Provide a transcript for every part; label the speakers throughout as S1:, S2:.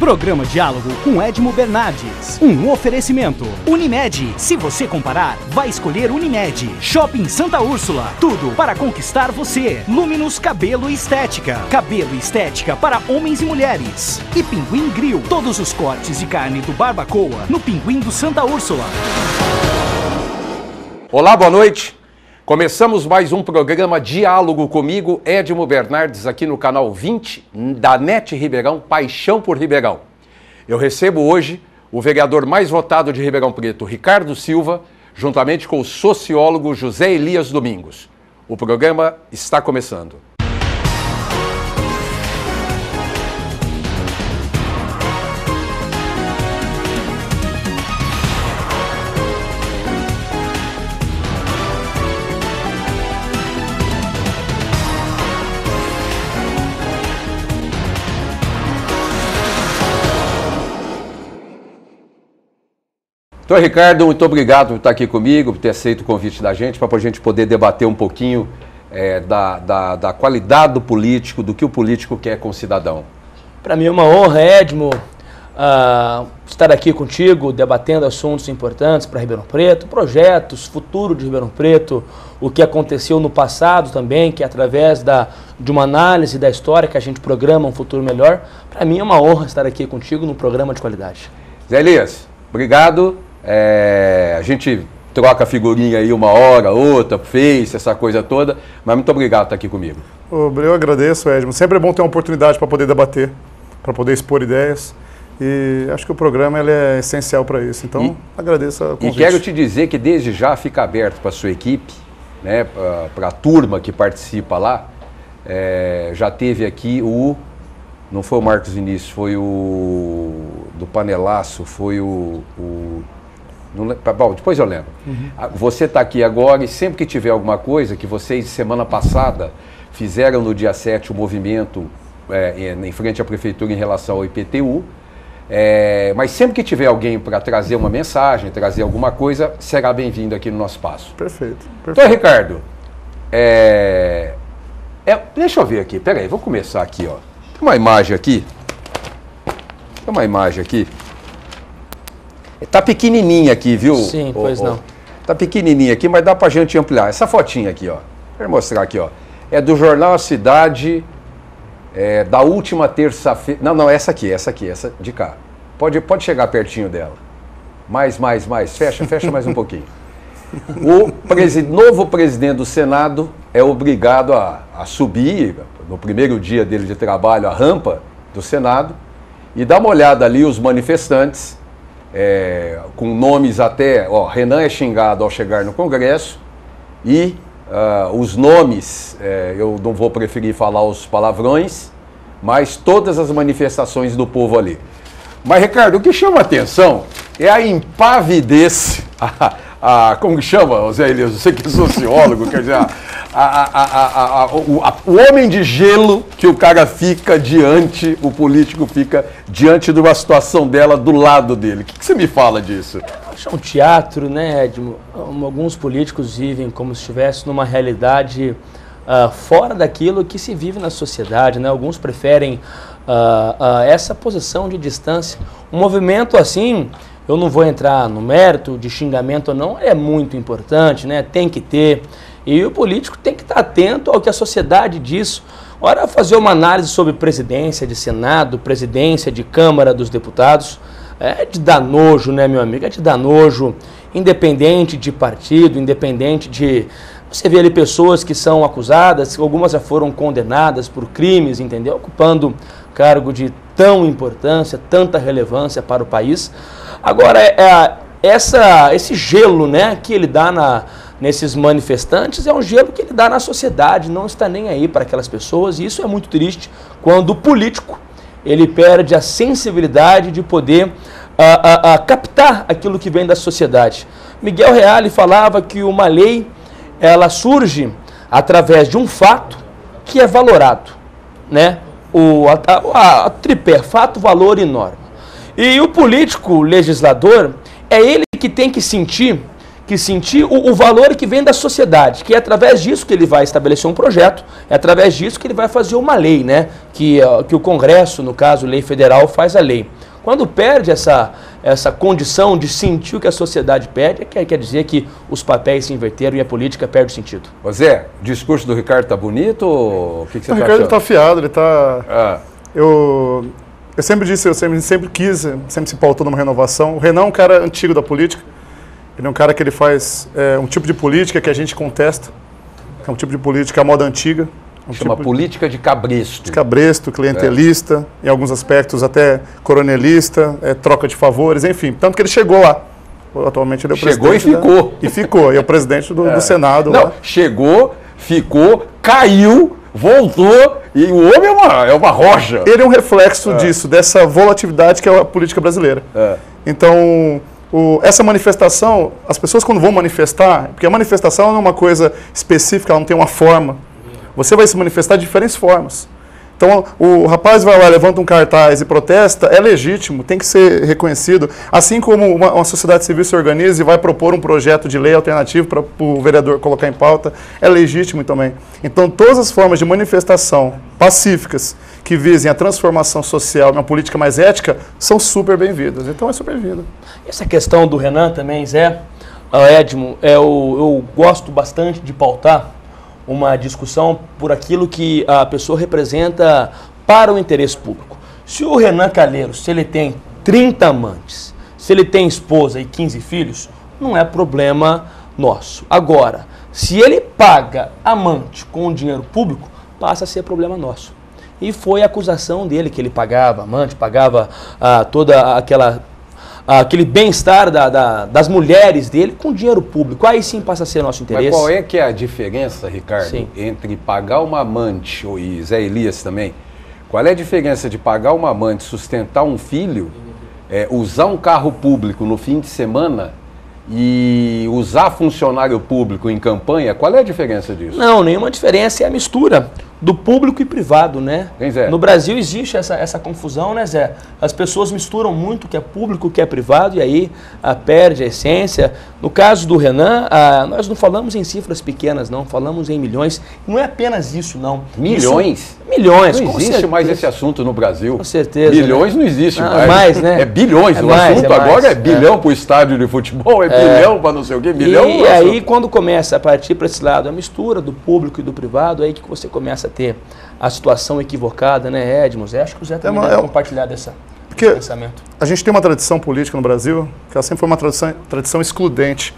S1: Programa Diálogo com Edmo Bernardes. Um oferecimento. Unimed. Se você comparar, vai escolher Unimed. Shopping Santa Úrsula. Tudo para conquistar você. Luminus Cabelo e Estética. Cabelo e estética para homens e mulheres. E Pinguim Grill. Todos os cortes de carne do Barbacoa no Pinguim do Santa Úrsula.
S2: Olá, boa noite. Começamos mais um programa Diálogo comigo, Edmo Bernardes, aqui no canal 20 da NET Ribeirão, Paixão por Ribeirão. Eu recebo hoje o vereador mais votado de Ribeirão Preto, Ricardo Silva, juntamente com o sociólogo José Elias Domingos. O programa está começando. Então, Ricardo, muito obrigado por estar aqui comigo, por ter aceito o convite da gente, para a gente poder debater um pouquinho da qualidade do político, do que o político quer com o cidadão.
S3: Para mim é uma honra, Edmo, estar aqui contigo, debatendo assuntos importantes para Ribeirão Preto, projetos, futuro de Ribeirão Preto, o que aconteceu no passado também, que através de uma análise da história que a gente programa um futuro melhor. Para mim é uma honra estar aqui contigo num programa de qualidade.
S2: Zé Elias, obrigado. A gente troca figurinha aí uma hora, outra, Face, essa coisa toda, mas muito obrigado por estar aqui comigo.
S4: Eu agradeço, Edmo. Sempre é bom ter uma oportunidade para poder debater, para poder expor ideias, e acho que o programa ele é essencial para isso, então agradeço a convite.
S2: E quero te dizer que desde já fica aberto para a sua equipe, né, para a turma que participa lá. Já teve aqui não foi o Marcos Vinícius, foi o do Panelaço, foi bom, depois eu lembro. Você está aqui agora e sempre que tiver alguma coisa, que vocês semana passada fizeram no dia 7 o movimento em frente à prefeitura em relação ao IPTU, mas sempre que tiver alguém para trazer uma mensagem, trazer alguma coisa, será bem-vindo aqui no nosso espaço.
S4: Perfeito.
S2: Então, Ricardo, deixa eu ver aqui, peraí, vou começar aqui, ó. Tem uma imagem aqui. Tá pequenininha aqui, viu?
S3: Sim, pois não.
S2: Tá pequenininha aqui, mas dá pra gente ampliar. Essa fotinha aqui, ó. Quero mostrar aqui, ó. É do Jornal A Cidade, da última terça-feira. Não, essa de cá. Pode chegar pertinho dela. Mais. Fecha mais um pouquinho. O novo presidente do Senado é obrigado a subir, no primeiro dia dele de trabalho, a rampa do Senado, e dar uma olhada ali os manifestantes, com nomes até, Renan é xingado ao chegar no Congresso, e os nomes, eu não vou preferir falar os palavrões, mas todas as manifestações do povo ali. Mas, Ricardo, o que chama a atenção é a impavidez, como que chama, Zé Elias? Você que é sociólogo, quer dizer, o homem de gelo que o cara fica diante, o político fica diante de uma situação dela do lado dele. O que você me fala disso?
S3: Acho um teatro, né, Edmo? Alguns políticos vivem como se estivesse numa realidade fora daquilo que se vive na sociedade, né? Alguns preferem essa posição de distância. Um movimento assim, eu não vou entrar no mérito de xingamento ou não, é muito importante, né? Tem que ter. E o político tem que estar atento ao que a sociedade diz. Ora, fazer uma análise sobre presidência de Senado, presidência de Câmara dos Deputados, é de dar nojo, né, meu amigo? É de dar nojo, independente de partido, independente de... Você vê ali pessoas que são acusadas, algumas já foram condenadas por crimes, entendeu? Ocupando cargo de tão importância, tanta relevância para o país. Agora, esse gelo, né, que ele dá nesses manifestantes é um gelo que ele dá na sociedade, não está nem aí para aquelas pessoas, e isso é muito triste quando o político ele perde a sensibilidade de poder captar aquilo que vem da sociedade. Miguel Reale falava que uma lei ela surge através de um fato que é valorado, né? A tripé, fato, valor e norma. E o político, o legislador, é ele que tem que sentir que sentir o valor que vem da sociedade, que é através disso que ele vai estabelecer um projeto, é através disso que ele vai fazer uma lei, né? Que o Congresso, no caso, lei federal, faz a lei. Quando perde essa condição de sentir o que a sociedade pede, quer dizer que os papéis se inverteram e a política perde o sentido.
S2: Ô Zé, o discurso do Ricardo tá bonito ou o que você tá achando?
S4: O Ricardo tá afiado, ele tá... Eu sempre disse, eu sempre quis, sempre se pautou numa renovação. O Renan é um cara antigo da política. Ele é um cara que ele faz um tipo de política que a gente contesta. É um tipo de política à moda antiga.
S2: Chama política de cabresto.
S4: De cabresto, clientelista, em alguns aspectos até coronelista, troca de favores, enfim. Tanto que ele chegou lá. Atualmente ele é o presidente.
S2: Chegou e ficou.
S4: E ficou. E é o presidente do Senado.
S2: Não,
S4: lá.
S2: Chegou, ficou, caiu, voltou e o homem é uma rocha.
S4: Ele é um reflexo disso, dessa volatilidade que é a política brasileira. Então, essa manifestação, as pessoas quando vão manifestar, porque a manifestação não é uma coisa específica, ela não tem uma forma. Você vai se manifestar de diferentes formas. Então, o rapaz vai lá, levanta um cartaz e protesta, é legítimo, tem que ser reconhecido. Assim como uma sociedade civil se organiza e vai propor um projeto de lei alternativo para o vereador colocar em pauta, é legítimo também. Então, todas as formas de manifestação pacíficas que visem a transformação social, uma política mais ética, são super bem-vindas. Então, é super bem-vinda.
S3: Essa questão do Renan também, Zé, Edmo, eu gosto bastante de pautar uma discussão por aquilo que a pessoa representa para o interesse público. Se o Renan Calheiros, se ele tem 30 amantes, se ele tem esposa e 15 filhos, não é problema nosso. Agora, se ele paga amante com dinheiro público, passa a ser problema nosso. E foi a acusação dele que ele pagava amante, pagava toda aquele bem-estar das mulheres dele com dinheiro público. Aí sim passa a ser nosso interesse.
S2: Mas qual é que é a diferença, Ricardo,
S3: Sim.
S2: entre pagar uma amante, e Zé Elias também, qual é a diferença de pagar uma amante, sustentar um filho, usar um carro público no fim de semana e usar funcionário público em campanha? Qual é a diferença disso?
S3: Não, nenhuma diferença, é a mistura do público e privado, né?
S2: Hein, Zé?
S3: No Brasil existe essa confusão, né, Zé? As pessoas misturam muito o que é público, o que é privado, e aí perde a essência. No caso do Renan, nós não falamos em cifras pequenas, não, falamos em milhões. Não é apenas isso, não.
S2: Milhões?
S3: Milhões,
S2: Não
S3: com
S2: existe
S3: certeza.
S2: mais esse assunto no Brasil.
S3: Com certeza.
S2: Milhões,
S3: né?
S2: não existe
S3: mais.
S2: mais.
S3: Né?
S2: É bilhões. O
S3: mais,
S2: assunto agora é bilhão para o estádio de futebol, bilhão para não sei o quê, bilhão.
S3: E aí, quando começa a partir para esse lado, a mistura do público e do privado, aí que você começa a ter a situação equivocada, né, Edmo? Acho que o Zé também deve compartilhar desse pensamento.
S4: A gente tem uma tradição política no Brasil, que ela sempre foi uma tradição excludente.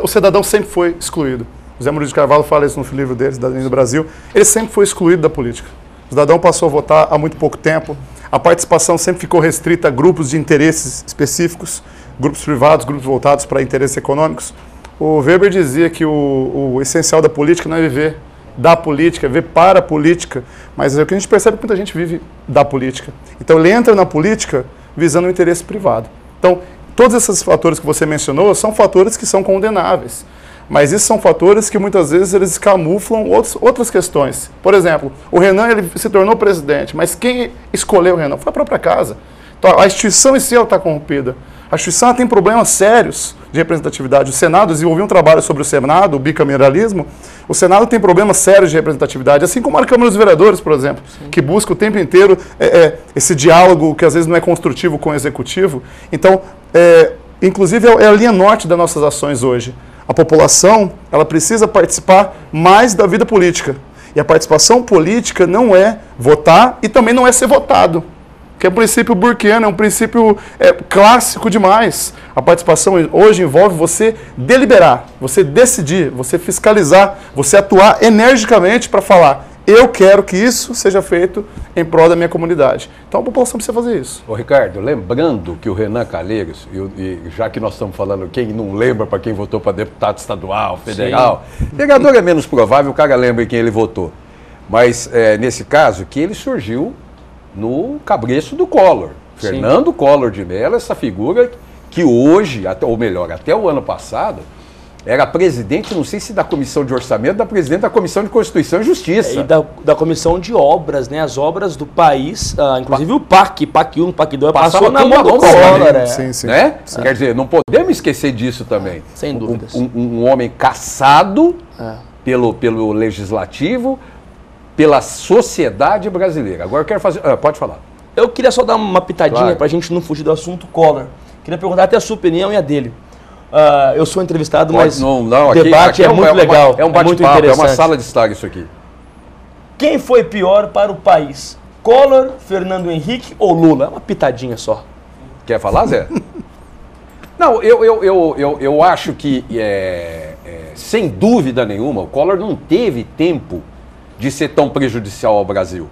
S4: O cidadão sempre foi excluído. O Zé Murilo de Carvalho fala isso no livro dele, Cidadania do Brasil. Ele sempre foi excluído da política. O cidadão passou a votar há muito pouco tempo. A participação sempre ficou restrita a grupos de interesses específicos, grupos privados, grupos voltados para interesses econômicos. O Weber dizia que o essencial da política não é viver da política, viver para a política, mas é o que a gente percebe que muita gente vive da política. Então ele entra na política visando o interesse privado. Então, todos esses fatores que você mencionou são fatores que são condenáveis. Mas esses são fatores que muitas vezes eles camuflam outras questões. Por exemplo, o Renan ele se tornou presidente, mas quem escolheu o Renan foi a própria casa. Então a instituição em si está corrompida. A instituição tem problemas sérios de representatividade. O Senado desenvolveu um trabalho sobre o Senado, o bicameralismo. O Senado tem problemas sérios de representatividade, assim como a Câmara dos Vereadores, por exemplo, Sim. que busca o tempo inteiro esse diálogo que às vezes não é construtivo com o Executivo. Então, inclusive é a linha norte das nossas ações hoje. A população ela precisa participar mais da vida política. E a participação política não é votar e também não é ser votado. Que é um princípio burkeano, é um princípio clássico demais. A participação hoje envolve você deliberar, você decidir, você fiscalizar, você atuar energicamente para falar: eu quero que isso seja feito em prol da minha comunidade. Então a população precisa fazer isso.
S2: Ô Ricardo, lembrando que o Renan Calheiros, e já que nós estamos falando, quem não lembra para quem votou para deputado estadual, federal, vereador é menos provável, o cara lembra em quem ele votou. Mas nesse caso, que ele surgiu no cabresto do Collor. Sim. Fernando Collor de Mello, essa figura que hoje, ou melhor, até o ano passado, era presidente, não sei se da Comissão de Orçamento, da presidente da Comissão de Constituição e Justiça.
S3: E da Comissão de Obras, né? As obras do país, inclusive o PAC 1, PAC 2, passou na mão do Collor.
S4: Sim, sim.
S2: Né? Sim. Quer dizer, não podemos esquecer disso também.
S3: Sem dúvidas.
S2: Um homem caçado pelo Legislativo, pela sociedade brasileira. Agora eu quero fazer... pode falar.
S3: Eu queria só dar uma pitadinha para a gente não fugir do assunto Collor. Queria perguntar até a sua opinião e a dele. Eu sou entrevistado, mas o debate aqui é muito legal.
S2: É um bate-papo, é uma sala de estar isso aqui.
S3: Quem foi pior para o país? Collor, Fernando Henrique ou Lula? É uma pitadinha só.
S2: Quer falar, Zé? Não, eu acho que, sem dúvida nenhuma, o Collor não teve tempo de ser tão prejudicial ao Brasil.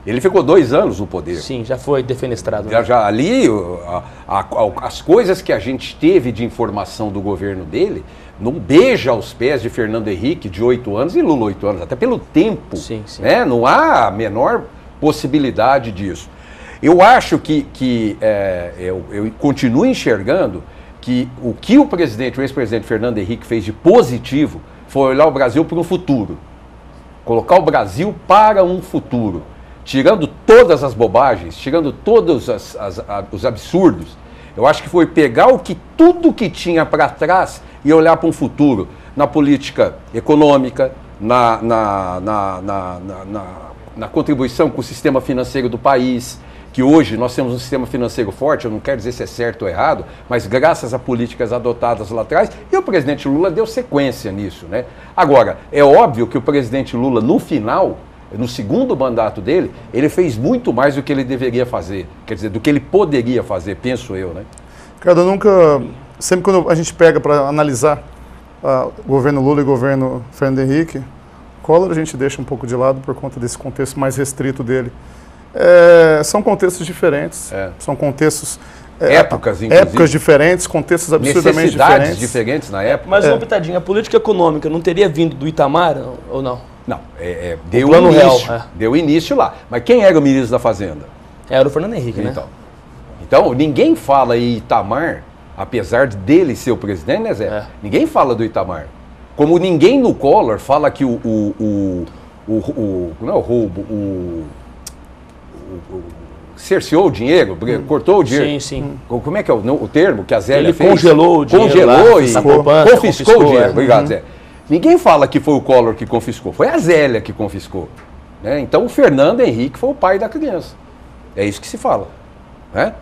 S2: Ele ficou 2 anos no poder.
S3: Sim, já foi defenestrado.
S2: Já ali, as coisas que a gente teve de informação do governo dele, não beija aos pés de Fernando Henrique, de 8 anos, e Lula, 8 anos, até pelo tempo.
S3: Sim, sim.
S2: Né? Não há a menor possibilidade disso. Eu acho eu continuo enxergando que o ex-presidente Fernando Henrique fez de positivo foi olhar o Brasil para um futuro. Colocar o Brasil para um futuro. Tirando todas as bobagens, tirando todos os absurdos, eu acho que foi pegar tudo que tinha para trás e olhar para um futuro na política econômica, na contribuição com o sistema financeiro do país, que hoje nós temos um sistema financeiro forte, eu não quero dizer se é certo ou errado, mas graças a políticas adotadas lá atrás, e o presidente Lula deu sequência nisso, né? Agora, é óbvio que o presidente Lula, no final, no segundo mandato dele, ele fez muito mais do que ele deveria fazer, quer dizer, do que ele poderia fazer, penso eu, né?
S4: Ricardo, sempre quando a gente pega para analisar o governo Lula e o governo Fernando Henrique, Collor a gente deixa um pouco de lado por conta desse contexto mais restrito dele. São contextos diferentes, são contextos...
S2: épocas, inclusive.
S4: Épocas diferentes, contextos absurdamente
S2: necessidades diferentes na época.
S3: Mas uma pitadinha, a política econômica não teria vindo do Itamar ou não?
S2: Não, deu início lá. Mas quem era o ministro da Fazenda?
S3: Era o Fernando Henrique, né?
S2: Então, ninguém fala em Itamar, apesar dele ser o presidente, né, Zé? Ninguém fala do Itamar. Como ninguém no Collor fala que não é o roubo, cerceou o dinheiro, cortou o dinheiro.
S3: Sim, sim.
S2: Como é que é o termo que a Zélia fez?
S3: Ele congelou o dinheiro.
S2: Congelou e
S3: confiscou
S2: confiscou o dinheiro. Obrigado, Zé. Ninguém fala que foi o Collor que confiscou, foi a Zélia que confiscou. Né? Então o Fernando Henrique foi o pai da criança. É isso que se fala. Né?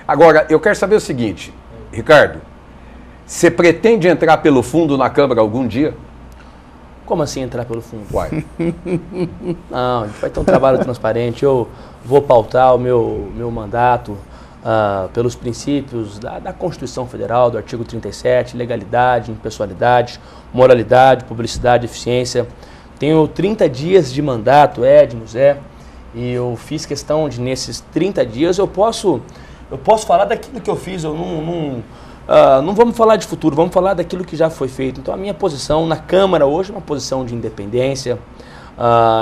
S2: Agora, eu quero saber o seguinte, Ricardo, você pretende entrar pelo fundo na Câmara algum dia?
S3: Como assim entrar pelo fundo?
S2: Vai.
S3: Não, a gente vai ter um trabalho transparente, eu vou pautar o meu mandato pelos princípios da Constituição Federal, do artigo 37, legalidade, impessoalidade, moralidade, publicidade, eficiência. Tenho 30 dias de mandato, Edmo, Zé, e eu fiz questão de, nesses 30 dias, eu posso falar daquilo que eu fiz, eu não vamos falar de futuro, vamos falar daquilo que já foi feito. Então a minha posição na Câmara hoje é uma posição de independência.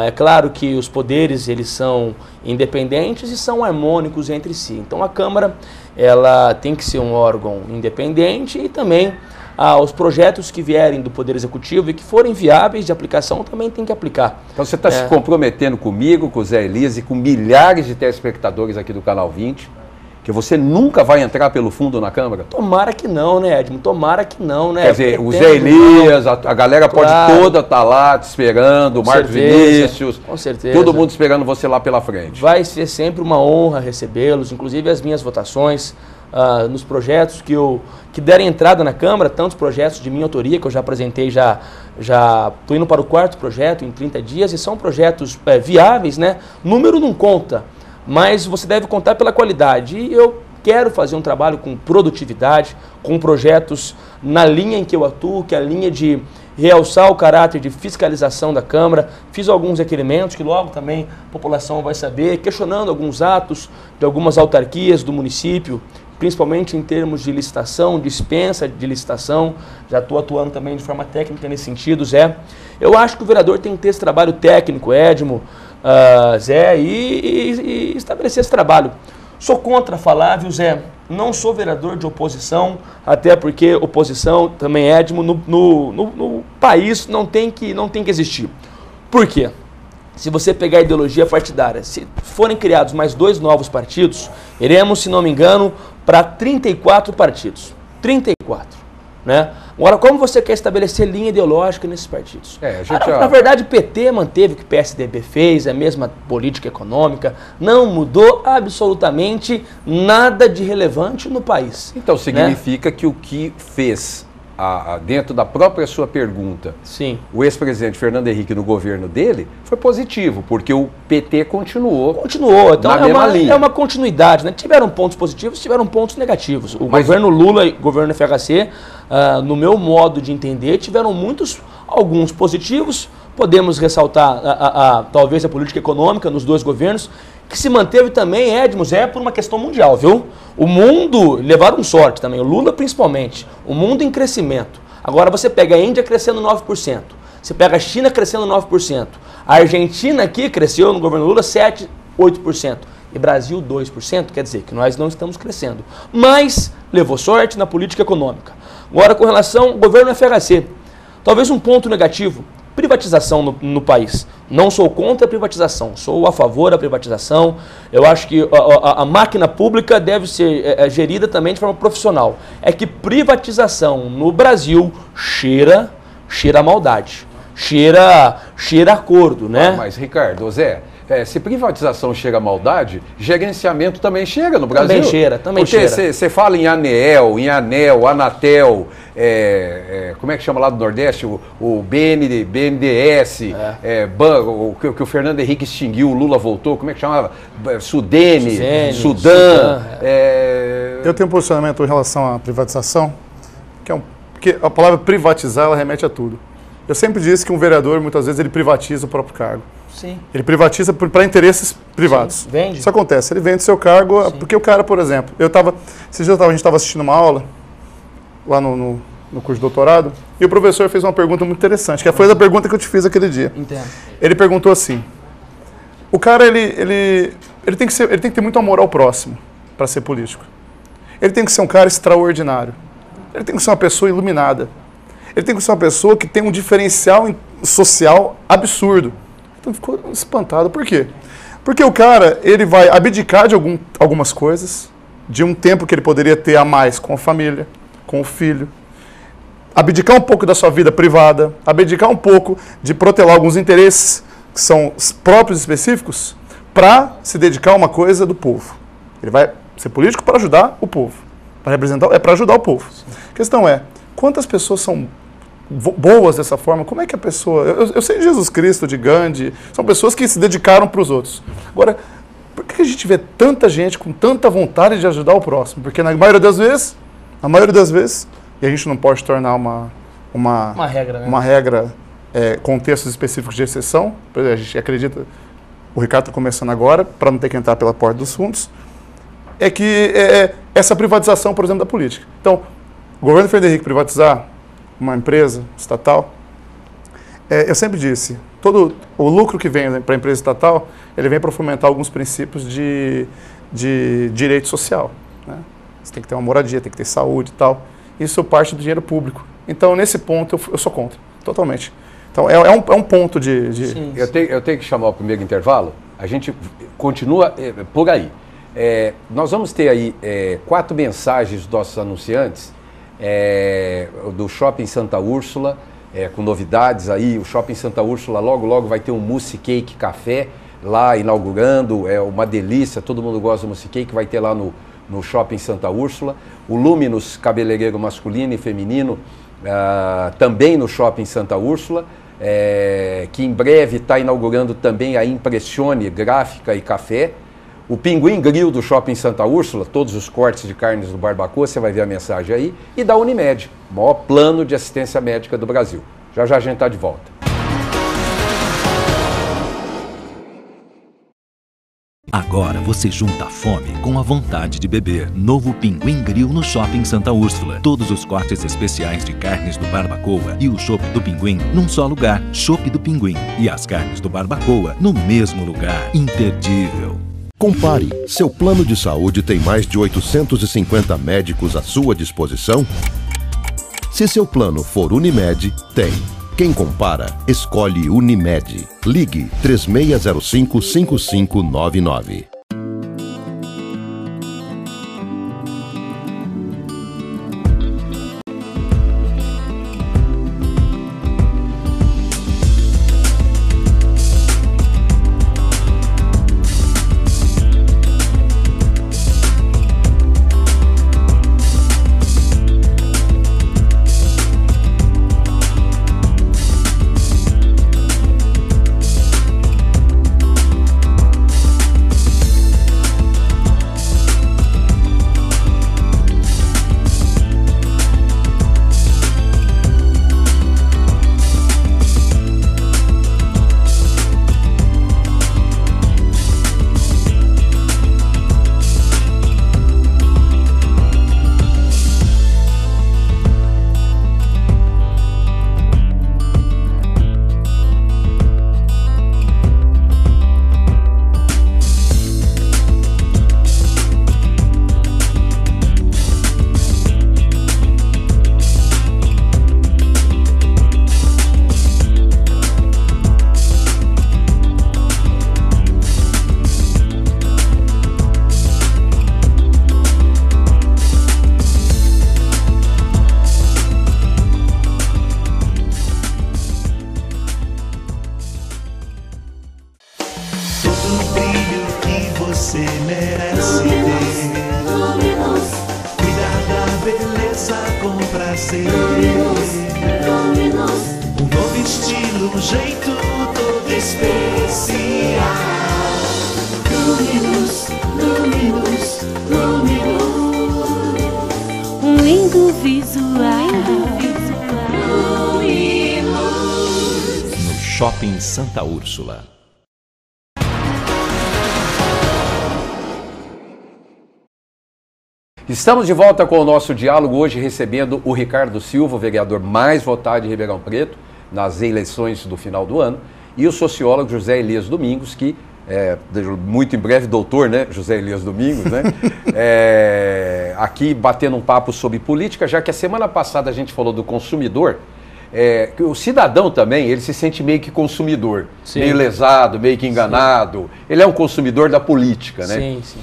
S3: É claro que os poderes eles são independentes e são harmônicos entre si. Então a Câmara ela tem que ser um órgão independente e também os projetos que vierem do Poder Executivo e que forem viáveis de aplicação também tem que aplicar.
S2: Então você está se comprometendo comigo, com o Zé Elias e com milhares de telespectadores aqui do Canal 20, que você nunca vai entrar pelo fundo na Câmara?
S3: Tomara que não, né, Edmo? Tomara que não, né?
S2: Quer dizer, o Zé Elias, a galera pode toda estar lá te esperando, o Marcos Vinícius,
S3: com certeza.
S2: Todo mundo esperando você lá pela frente.
S3: Vai ser sempre uma honra recebê-los, inclusive as minhas votações nos projetos que derem entrada na Câmara, tantos projetos de minha autoria que eu já apresentei, já estou indo para o 4º projeto em 30 dias e são projetos viáveis, né? Número não conta, mas você deve contar pela qualidade. E eu quero fazer um trabalho com produtividade, com projetos na linha em que eu atuo, que é a linha de realçar o caráter de fiscalização da Câmara. Fiz alguns requerimentos que logo também a população vai saber, questionando alguns atos de algumas autarquias do município, principalmente em termos de licitação, dispensa de licitação. Já estou atuando também de forma técnica nesse sentido, Zé. Eu acho que o vereador tem que ter esse trabalho técnico, Edmo, Zé, e estabelecer esse trabalho. Sou contra falar, viu, Zé? não sou vereador de oposição, até porque oposição também, Edmo, no país não tem que existir. Por quê? Se você pegar a ideologia partidária, se forem criados mais 2 novos partidos, iremos, se não me engano, para 34 partidos. 34. Né? Agora, como você quer estabelecer linha ideológica nesses partidos? Na verdade, o PT manteve o que o PSDB fez, a mesma política econômica, não mudou absolutamente nada de relevante no país.
S2: Então, significa, né, que o que fez, dentro da própria sua pergunta,
S3: sim,
S2: o ex-presidente Fernando Henrique no governo dele, foi positivo, porque o PT continuou
S3: então
S2: na mesma linha.
S3: É uma continuidade, né? Tiveram pontos positivos, tiveram pontos negativos. Governo Lula e governo FHC, no meu modo de entender, tiveram alguns positivos. Podemos ressaltar talvez a política econômica nos 2 governos, que se manteve também, Edmos, por uma questão mundial, viu? O mundo, levaram sorte também, o Lula principalmente, o mundo em crescimento. Agora você pega a Índia crescendo 9%, você pega a China crescendo 9%, a Argentina aqui cresceu no governo Lula 7%, 8%, e Brasil 2%, quer dizer que nós não estamos crescendo. Mas levou sorte na política econômica. Agora, com relação ao governo FHC, talvez um ponto negativo, privatização no país. Não sou contra a privatização, sou a favor da privatização. Eu acho que a máquina pública deve ser gerida também de forma profissional. É que privatização no Brasil cheira maldade, cheira acordo, né?
S2: Mas, Ricardo, Zé, se privatização chega a maldade, gerenciamento também chega no Brasil.
S3: Também chega.
S2: Porque você fala em Anel, Anatel, como é que chama lá do Nordeste? O BNDES, que o Fernando Henrique extinguiu, o Lula voltou, como é que chamava? Sudene, Sudan.
S4: Eu tenho um posicionamento em relação à privatização, porque a palavra privatizar, ela remete a tudo. Eu sempre disse que um vereador, muitas vezes, ele privatiza o próprio cargo.
S3: Sim.
S4: Ele privatiza para interesses privados.
S3: Sim, vende.
S4: Isso acontece. Ele vende seu cargo, sim, porque o cara, por exemplo, esses dias a gente estava assistindo uma aula lá no curso de doutorado, e o professor fez uma pergunta muito interessante, que foi a pergunta que eu te fiz aquele dia.
S3: Entendo.
S4: Ele perguntou assim: o cara ele tem que ter muito amor ao próximo para ser político. Ele tem que ser um cara extraordinário. Ele tem que ser uma pessoa iluminada. Ele tem que ser uma pessoa que tem um diferencial social absurdo. Então ficou espantado. Por quê? Porque o cara, ele vai abdicar de algumas coisas, de um tempo que ele poderia ter a mais com a família, com o filho, abdicar um pouco da sua vida privada, abdicar um pouco de protelar alguns interesses que são próprios e específicos, para se dedicar a uma coisa do povo. Ele vai ser político para ajudar o povo, para representar, para ajudar o povo. Sim. A questão é, quantas pessoas são boas dessa forma? Como é que a pessoa... Eu sei de Jesus Cristo, de Gandhi, são pessoas que se dedicaram para os outros. Agora, por que a gente vê tanta gente com tanta vontade de ajudar o próximo? Porque na maioria das vezes, e a gente não pode tornar uma
S3: regra, né?
S4: Uma regra, contextos específicos de exceção. Por exemplo, a gente acredita, o Ricardo está começando agora, para não ter que entrar pela porta dos fundos, é que essa privatização, por exemplo, da política. Então, o governo Fernando Henrique privatizar uma empresa estatal, eu sempre disse, todo o lucro que vem para a empresa estatal, ele vem para fomentar alguns princípios de direito social, né? Você tem que ter uma moradia, tem que ter saúde e tal. Isso parte do dinheiro público. Então, nesse ponto, eu sou contra, totalmente. Então, é um ponto de...
S3: Sim,
S2: eu tenho que chamar o primeiro intervalo. A gente continua por aí. Nós vamos ter aí 4 mensagens dos nossos anunciantes, do Shopping Santa Úrsula, com novidades aí. O Shopping Santa Úrsula logo vai ter um Mousse Cake Café lá inaugurando, é uma delícia, todo mundo gosta do Mousse Cake, vai ter lá no Shopping Santa Úrsula. O Luminous cabeleireiro masculino e feminino, também no Shopping Santa Úrsula, que em breve está inaugurando também a Impressione Gráfica e Café. O Pinguim Grill do Shopping Santa Úrsula, todos os cortes de carnes do Barbacoa, você vai ver a mensagem aí. E da Unimed, o maior plano de assistência médica do Brasil. Já a gente está de volta.
S5: Agora você junta a fome com a vontade de beber. Novo Pinguim Grill no Shopping Santa Úrsula. Todos os cortes especiais de carnes do Barbacoa e o chopp do Pinguim num só lugar. Chopp do Pinguim. E as carnes do Barbacoa no mesmo lugar. Imperdível.
S6: Compare, seu plano de saúde tem mais de 850 médicos à sua disposição? Se seu plano for Unimed, tem. Quem compara, escolhe Unimed. Ligue 3605-5599.
S5: Shopping Santa Úrsula.
S2: Estamos de volta com o nosso diálogo, hoje recebendo o Ricardo Silva, o vereador mais votado de Ribeirão Preto, nas eleições do final do ano, e o sociólogo José Elias Domingos, que muito em breve doutor, né, José Elias Domingos, né, aqui batendo um papo sobre política, já que a semana passada a gente falou do consumidor. O cidadão também, ele se sente meio que consumidor, sim, meio lesado, meio que enganado. Sim. Ele é um consumidor da política, né?
S3: Sim, sim.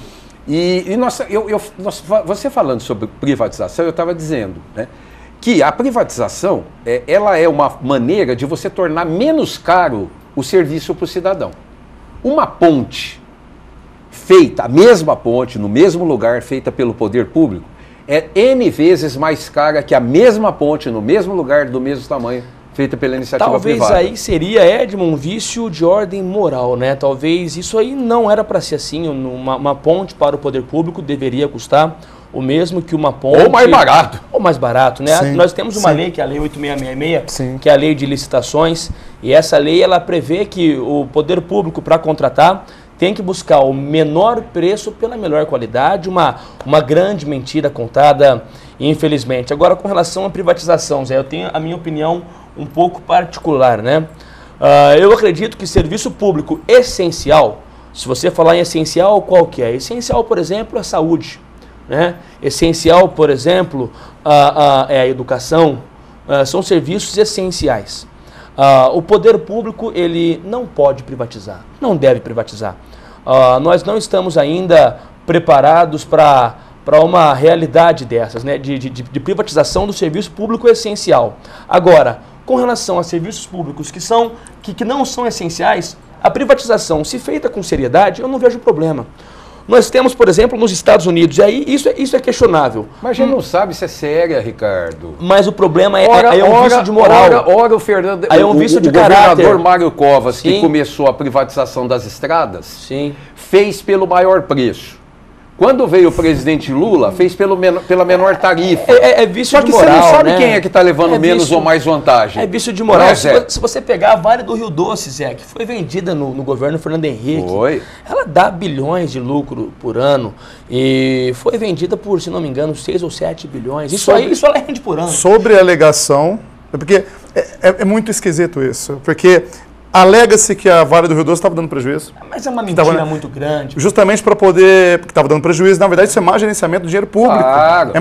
S2: Você falando sobre privatização, eu estava dizendo, né, que a privatização, ela é uma maneira de você tornar menos caro o serviço para o cidadão. Uma ponte feita, a mesma ponte, no mesmo lugar, feita pelo poder público, é N vezes mais cara que a mesma ponte, no mesmo lugar, do mesmo tamanho, feita pela iniciativa
S3: privada.
S2: Talvez
S3: aí seria, Edmo, um vício de ordem moral, né? Talvez isso aí não era para ser assim. Uma ponte para o poder público deveria custar o mesmo que uma ponte...
S2: Ou mais barato.
S3: Ou mais barato, né?
S2: Sim,
S3: nós temos uma lei, que é a Lei 8666, que é a Lei de Licitações, e essa lei, ela prevê que o poder público, para contratar, tem que buscar o menor preço pela melhor qualidade, uma grande mentira contada, infelizmente. Agora, com relação à privatização, Zé, eu tenho a minha opinião um pouco particular, né? Eu acredito que serviço público essencial, se você falar em essencial, qual que é? Essencial, por exemplo, a saúde, né? Essencial, por exemplo, é a educação, são serviços essenciais. O poder público, ele não pode privatizar, não deve privatizar. Nós não estamos ainda preparados para uma realidade dessas, né, de privatização do serviço público essencial. Agora, com relação a serviços públicos que não são essenciais, a privatização, se feita com seriedade, eu não vejo problema. Nós temos, por exemplo, nos Estados Unidos, e aí isso é questionável.
S2: Mas a gente não sabe se é séria, Ricardo.
S3: Mas o problema é um vício de moral.
S2: Ora o Fernando,
S3: aí é um vício de
S2: caráter. O governador
S3: caráter.
S2: Mário Covas,
S3: Sim,
S2: que começou a privatização das estradas,
S3: sim,
S2: fez pelo maior preço. Quando veio o presidente Lula, fez pela menor tarifa.
S3: É vício de moral.
S2: Só que você não sabe, né, quem é que está levando menos
S3: vício,
S2: ou mais vantagem.
S3: É vício de moral. Se você pegar a Vale do Rio Doce, Zé, que foi vendida no governo Fernando Henrique, ela dá bilhões de lucro por ano e foi vendida por, se não me engano, 6 ou 7 bilhões. Isso ela rende por ano.
S4: Sobre a alegação, porque é muito esquisito isso, porque Alega-se que a Vale do Rio Doce estava dando prejuízo.
S3: Mas é uma mentira muito grande.
S4: Justamente para poder... Porque estava dando prejuízo. Na verdade, isso é má gerenciamento do dinheiro público.
S2: Claro.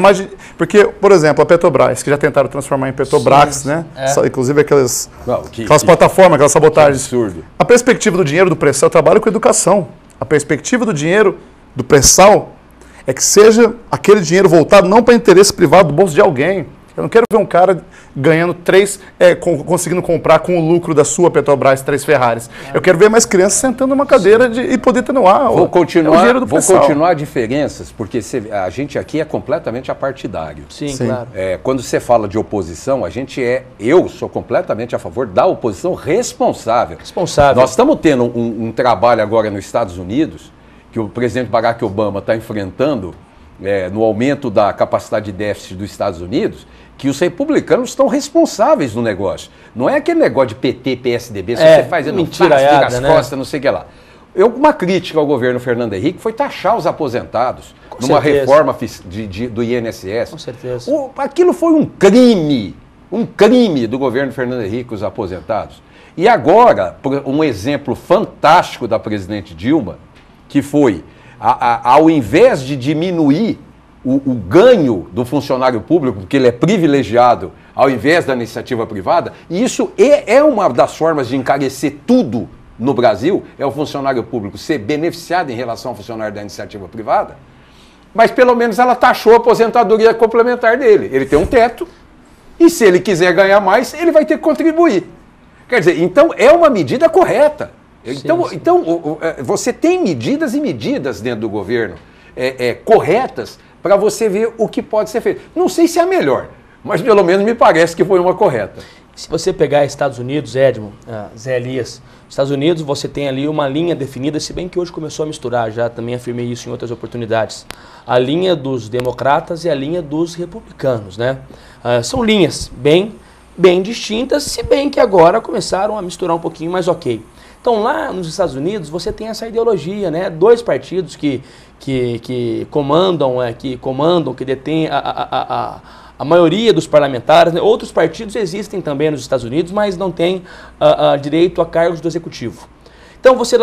S4: Porque, por exemplo, a Petrobras, que já tentaram transformar em Petrobras,
S3: Sim,
S4: né?
S3: é.
S4: Inclusive aquelas
S2: que
S4: plataformas, aquelas sabotagens.
S2: absurdo.
S4: A perspectiva do dinheiro do pré-sal, eu trabalho com educação. A perspectiva do dinheiro do pré-sal é que seja aquele dinheiro voltado não para interesse privado do bolso de alguém. Eu não quero ver um cara ganhando conseguindo comprar com o lucro da sua Petrobras 3 Ferraris. Eu quero ver mais crianças sentando numa cadeira e poder atenuar
S2: Vou
S4: pré-sal.
S2: continuar diferenças, porque a gente aqui é completamente apartidário.
S3: Sim, claro.
S2: Quando você fala de oposição, eu sou completamente a favor da oposição responsável. Nós estamos tendo um trabalho agora nos Estados Unidos, que o presidente Barack Obama está enfrentando no aumento da capacidade de déficit dos Estados Unidos, que os republicanos estão responsáveis no negócio. Não é aquele negócio de PT, PSDB, se você faz
S3: mentira,
S2: vira as costas, não sei o que lá. Uma crítica ao governo Fernando Henrique foi taxar os aposentados numa reforma do INSS.
S3: Com certeza.
S2: Aquilo foi um crime do governo Fernando Henrique, os aposentados. E agora, um exemplo fantástico da presidente Dilma, que foi, ao invés de diminuir o ganho do funcionário público, porque ele é privilegiado, ao invés da iniciativa privada, e isso é uma das formas de encarecer tudo no Brasil, é o funcionário público ser beneficiado em relação ao funcionário da iniciativa privada, mas pelo menos ela taxou a aposentadoria complementar dele. Ele tem um teto, e se ele quiser ganhar mais, ele vai ter que contribuir. Quer dizer, então é uma medida correta. Então, você tem medidas e medidas dentro do governo corretas para você ver o que pode ser feito. Não sei se é a melhor, mas pelo menos me parece que foi uma correta.
S3: Se você pegar Estados Unidos, Edmo, Zé Elias, Estados Unidos você tem ali uma linha definida, se bem que hoje começou a misturar, já também afirmei isso em outras oportunidades, a linha dos democratas e a linha dos republicanos, né? São linhas bem distintas, se bem que agora começaram a misturar um pouquinho, mas ok. Então lá nos Estados Unidos você tem essa ideologia, né? 2 partidos que comandam, que detêm a maioria dos parlamentares, né? Outros partidos existem também nos Estados Unidos, mas não têm direito a cargos do executivo. Então você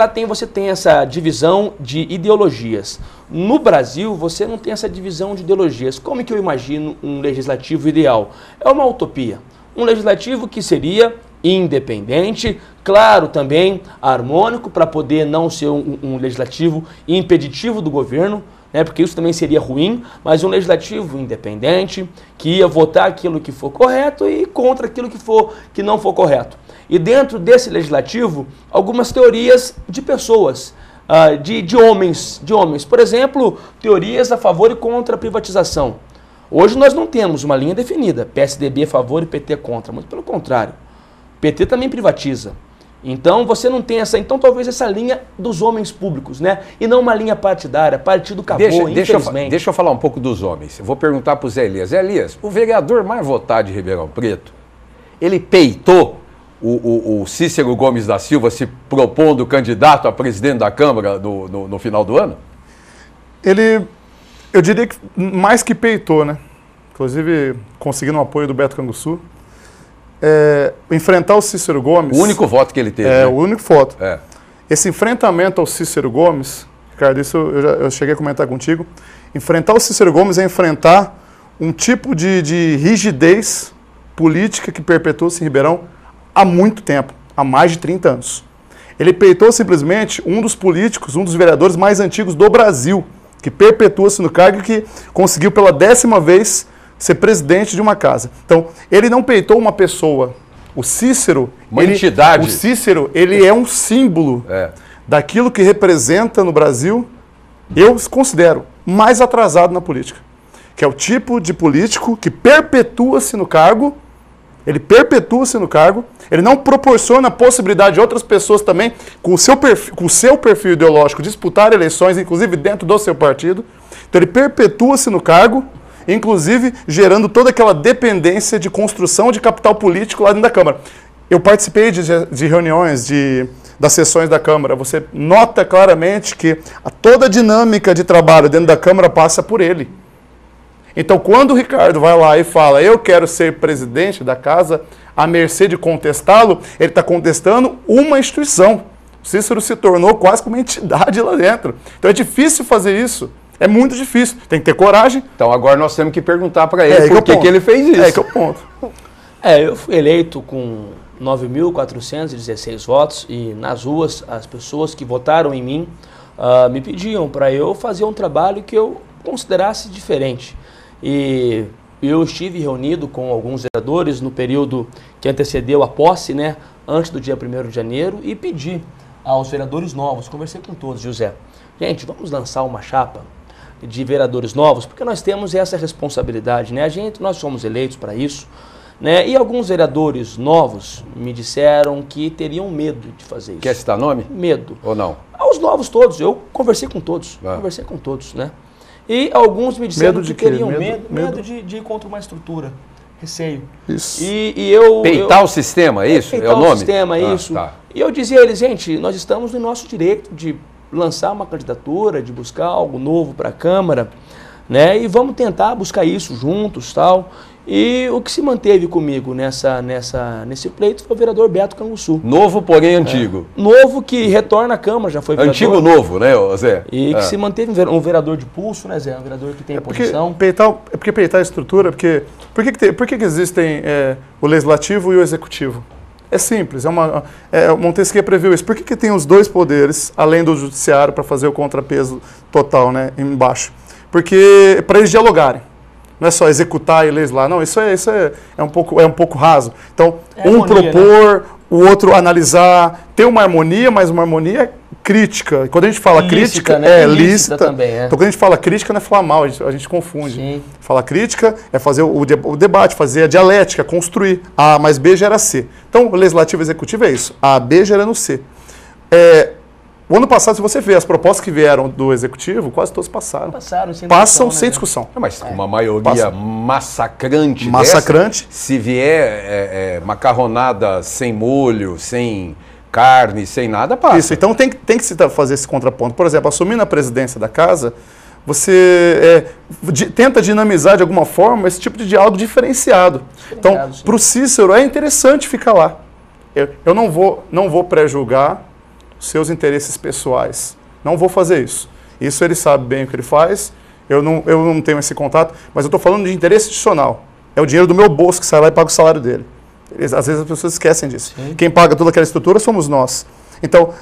S3: tem essa divisão de ideologias. No Brasil você não tem essa divisão de ideologias. Como é que eu imagino um legislativo ideal? É uma utopia. Um legislativo que seria independente, claro, também harmônico, para poder não ser um legislativo impeditivo do governo, né, porque isso também seria ruim, mas um legislativo independente, que ia votar aquilo que for correto e contra aquilo que não for correto. E dentro desse legislativo, algumas teorias de pessoas, de homens. Por exemplo, teorias a favor e contra a privatização. Hoje nós não temos uma linha definida, PSDB a favor e PT contra, muito pelo contrário. PT também privatiza. Então você não tem talvez essa linha dos homens públicos, né? E não uma linha partidária, partido acabou, infelizmente.
S2: Deixa eu falar um pouco dos homens. Eu vou perguntar para o Zé Elias. Zé Elias, o vereador mais votado de Ribeirão Preto, ele peitou o Cícero Gomes da Silva se propondo candidato a presidente da Câmara no final do ano?
S4: Eu diria que mais que peitou, né? Inclusive conseguindo o apoio do Beto Canguçu. Enfrentar o Cícero Gomes...
S2: O único voto que ele teve, né?
S4: O único voto. Esse enfrentamento ao Cícero Gomes, Ricardo, isso eu cheguei a comentar contigo, enfrentar o Cícero Gomes é enfrentar um tipo de rigidez política que perpetua-se em Ribeirão há muito tempo, há mais de 30 anos. Ele peitou simplesmente um dos políticos, um dos vereadores mais antigos do Brasil, que perpetua-se no cargo e que conseguiu pela 10ª vez ser presidente de uma casa. Então, ele não peitou uma pessoa. O Cícero...
S2: Uma entidade.
S4: O Cícero, ele é um símbolo daquilo que representa no Brasil, eu considero, mais atrasado na política. Que é o tipo de político que perpetua-se no cargo, ele não proporciona a possibilidade de outras pessoas também, com o seu perfil ideológico, disputar eleições, inclusive dentro do seu partido. Então, ele perpetua-se no cargo, inclusive gerando toda aquela dependência de construção de capital político lá dentro da Câmara. Eu participei de reuniões, das sessões da Câmara. Você nota claramente que toda a dinâmica de trabalho dentro da Câmara passa por ele. Então, quando o Ricardo vai lá e fala, eu quero ser presidente da casa, à mercê de contestá-lo, ele está contestando uma instituição. O Cícero se tornou quase como uma entidade lá dentro. Então é difícil fazer isso. É muito difícil. Tem que ter coragem.
S2: Então agora nós temos que perguntar para ele por que ele fez isso.
S4: É que é o ponto.
S3: Eu fui eleito com 9.416 votos e nas ruas as pessoas que votaram em mim me pediam para eu fazer um trabalho que eu considerasse diferente. E eu estive reunido com alguns vereadores no período que antecedeu a posse, né, antes do dia 1º de janeiro, e pedi aos vereadores novos, conversei com todos, José, gente, vamos lançar uma chapa de vereadores novos, porque nós temos essa responsabilidade, né? Nós somos eleitos para isso, né? E alguns vereadores novos me disseram que teriam medo de fazer isso.
S2: Quer citar nome?
S3: Medo.
S2: Ou não?
S3: Os novos todos, eu conversei com todos, né? E alguns me disseram que teriam medo de ir contra uma estrutura, receio.
S4: Isso.
S3: E eu...
S2: Peitar o sistema, é isso?
S3: Peitar
S2: é o nome?
S3: O sistema, isso.
S2: Tá.
S3: E eu dizia a eles, gente, nós estamos no nosso direito de lançar uma candidatura, de buscar algo novo para a Câmara, né? E vamos tentar buscar isso juntos, tal. E o que se manteve comigo nesse pleito foi o vereador Beto Canguçu.
S2: Novo, porém antigo.
S3: Novo que retorna à Câmara, já foi vereador.
S2: Antigo novo, né, Zé?
S3: E que se manteve um vereador de pulso, né, Zé? Um vereador que tem posição.
S4: Porque peitar a estrutura, por que existem o Legislativo e o Executivo? É simples, Montesquieu previu isso. Por que tem os dois poderes, além do Judiciário, para fazer o contrapeso total, né, embaixo? Porque para eles dialogarem. Não é só executar e legislar, não, isso é um pouco raso. Então, propor, né? O outro analisar, ter uma harmonia, mas uma harmonia crítica. Quando a gente fala crítica,
S3: né?
S4: Lícita
S3: também,
S4: Então, quando a gente fala crítica, não é falar mal, a gente confunde.
S3: Sim.
S4: Falar crítica é fazer o debate, fazer a dialética, construir. A mais B gera C. Então, o legislativo e executivo é isso. A, B gerando C. O ano passado, se você ver as propostas que vieram do Executivo, quase todos passaram. Passam sem discussão.
S2: Mas uma maioria massacrante.
S4: Massacrante.
S2: Dessa, se vier macarronada sem molho, sem carne, sem nada, passa.
S4: Isso, então tem que se fazer esse contraponto. Por exemplo, assumindo a presidência da casa, você tenta dinamizar de alguma forma esse tipo de diálogo diferenciado. Então, para o Cícero é interessante ficar lá. Eu não vou pré-julgar seus interesses pessoais. Não vou fazer isso. Isso ele sabe bem o que ele faz, eu não tenho esse contato, mas eu estou falando de interesse institucional. É o dinheiro do meu bolso que sai lá e paga o salário dele. Às vezes as pessoas esquecem disso. Sim. Quem paga toda aquela estrutura somos nós. Então,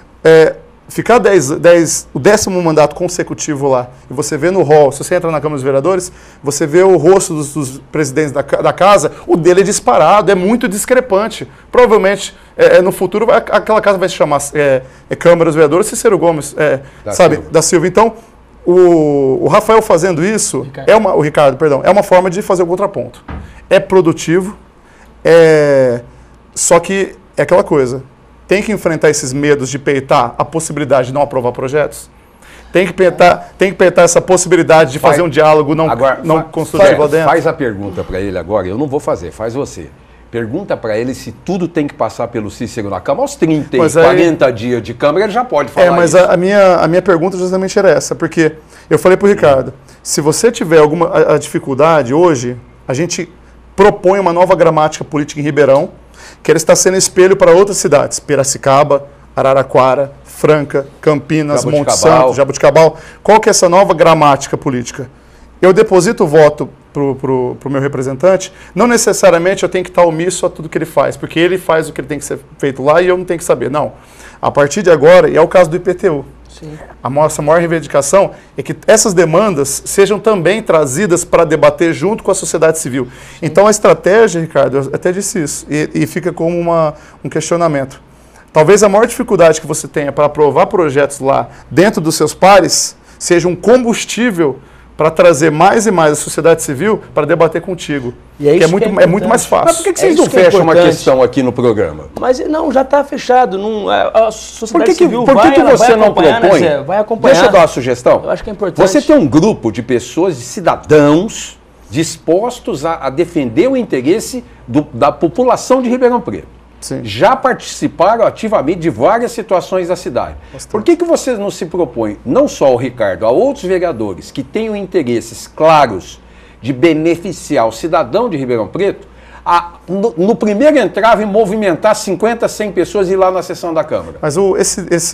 S4: ficar o 10º mandato consecutivo lá, e você vê no hall, se você entra na Câmara dos Vereadores, você vê o rosto dos presidentes da casa, o dele é disparado, é muito discrepante. Provavelmente, no futuro, aquela casa vai se chamar Câmara dos Vereadores Cícero Gomes, da Silva. Então, o Rafael fazendo isso, o Ricardo, perdão, é uma forma de fazer o contraponto. É produtivo, só que é aquela coisa. Tem que enfrentar esses medos de peitar a possibilidade de não aprovar projetos. Tem que peitar essa possibilidade de fazer um diálogo não construtivo lá dentro.
S2: Faz a pergunta para ele agora, eu não vou fazer, faz você. Pergunta para ele se tudo tem que passar pelo Cícero na Câmara. Aos 40 dias de Câmara, ele já pode falar
S4: mas
S2: isso.
S4: A minha pergunta justamente era essa, porque eu falei para o Ricardo, se você tiver alguma dificuldade hoje, a gente propõe uma nova gramática política em Ribeirão, que ela está sendo espelho para outras cidades, Piracicaba, Araraquara, Franca, Campinas, Monte Santo, Jaboticabal. Qual que é essa nova gramática política? Eu deposito o voto para o meu representante, não necessariamente eu tenho que estar omisso a tudo que ele faz, porque ele faz o que ele tem que ser feito lá e eu não tenho que saber. Não. A partir de agora, e é o caso do IPTU,
S3: Sim.
S4: A nossa maior reivindicação é que essas demandas sejam também trazidas para debater junto com a sociedade civil. Sim. Então a estratégia, Ricardo, eu até disse isso, e fica como um questionamento. Talvez a maior dificuldade que você tenha para aprovar projetos lá dentro dos seus pares seja um combustível para trazer mais e mais a sociedade civil para debater contigo.
S3: E é,
S4: é muito mais fácil.
S2: Mas por que vocês não fecham uma questão aqui no programa?
S3: Mas não, já está fechado. Não, a sociedade civil
S2: por que você não propõe?
S3: Né, vai acompanhar.
S2: Deixa eu dar uma sugestão.
S3: Eu acho que é importante.
S2: Você tem um grupo de pessoas, de cidadãos, dispostos a defender o interesse da população de Ribeirão Preto.
S4: Sim.
S2: Já participaram ativamente de várias situações da cidade.
S4: Bastante.
S2: Por que você não se propõe, não só o Ricardo, a outros vereadores que tenham interesses claros de beneficiar o cidadão de Ribeirão Preto, no primeiro entrave movimentar 50, 100 pessoas e ir lá na sessão da Câmara.
S4: Mas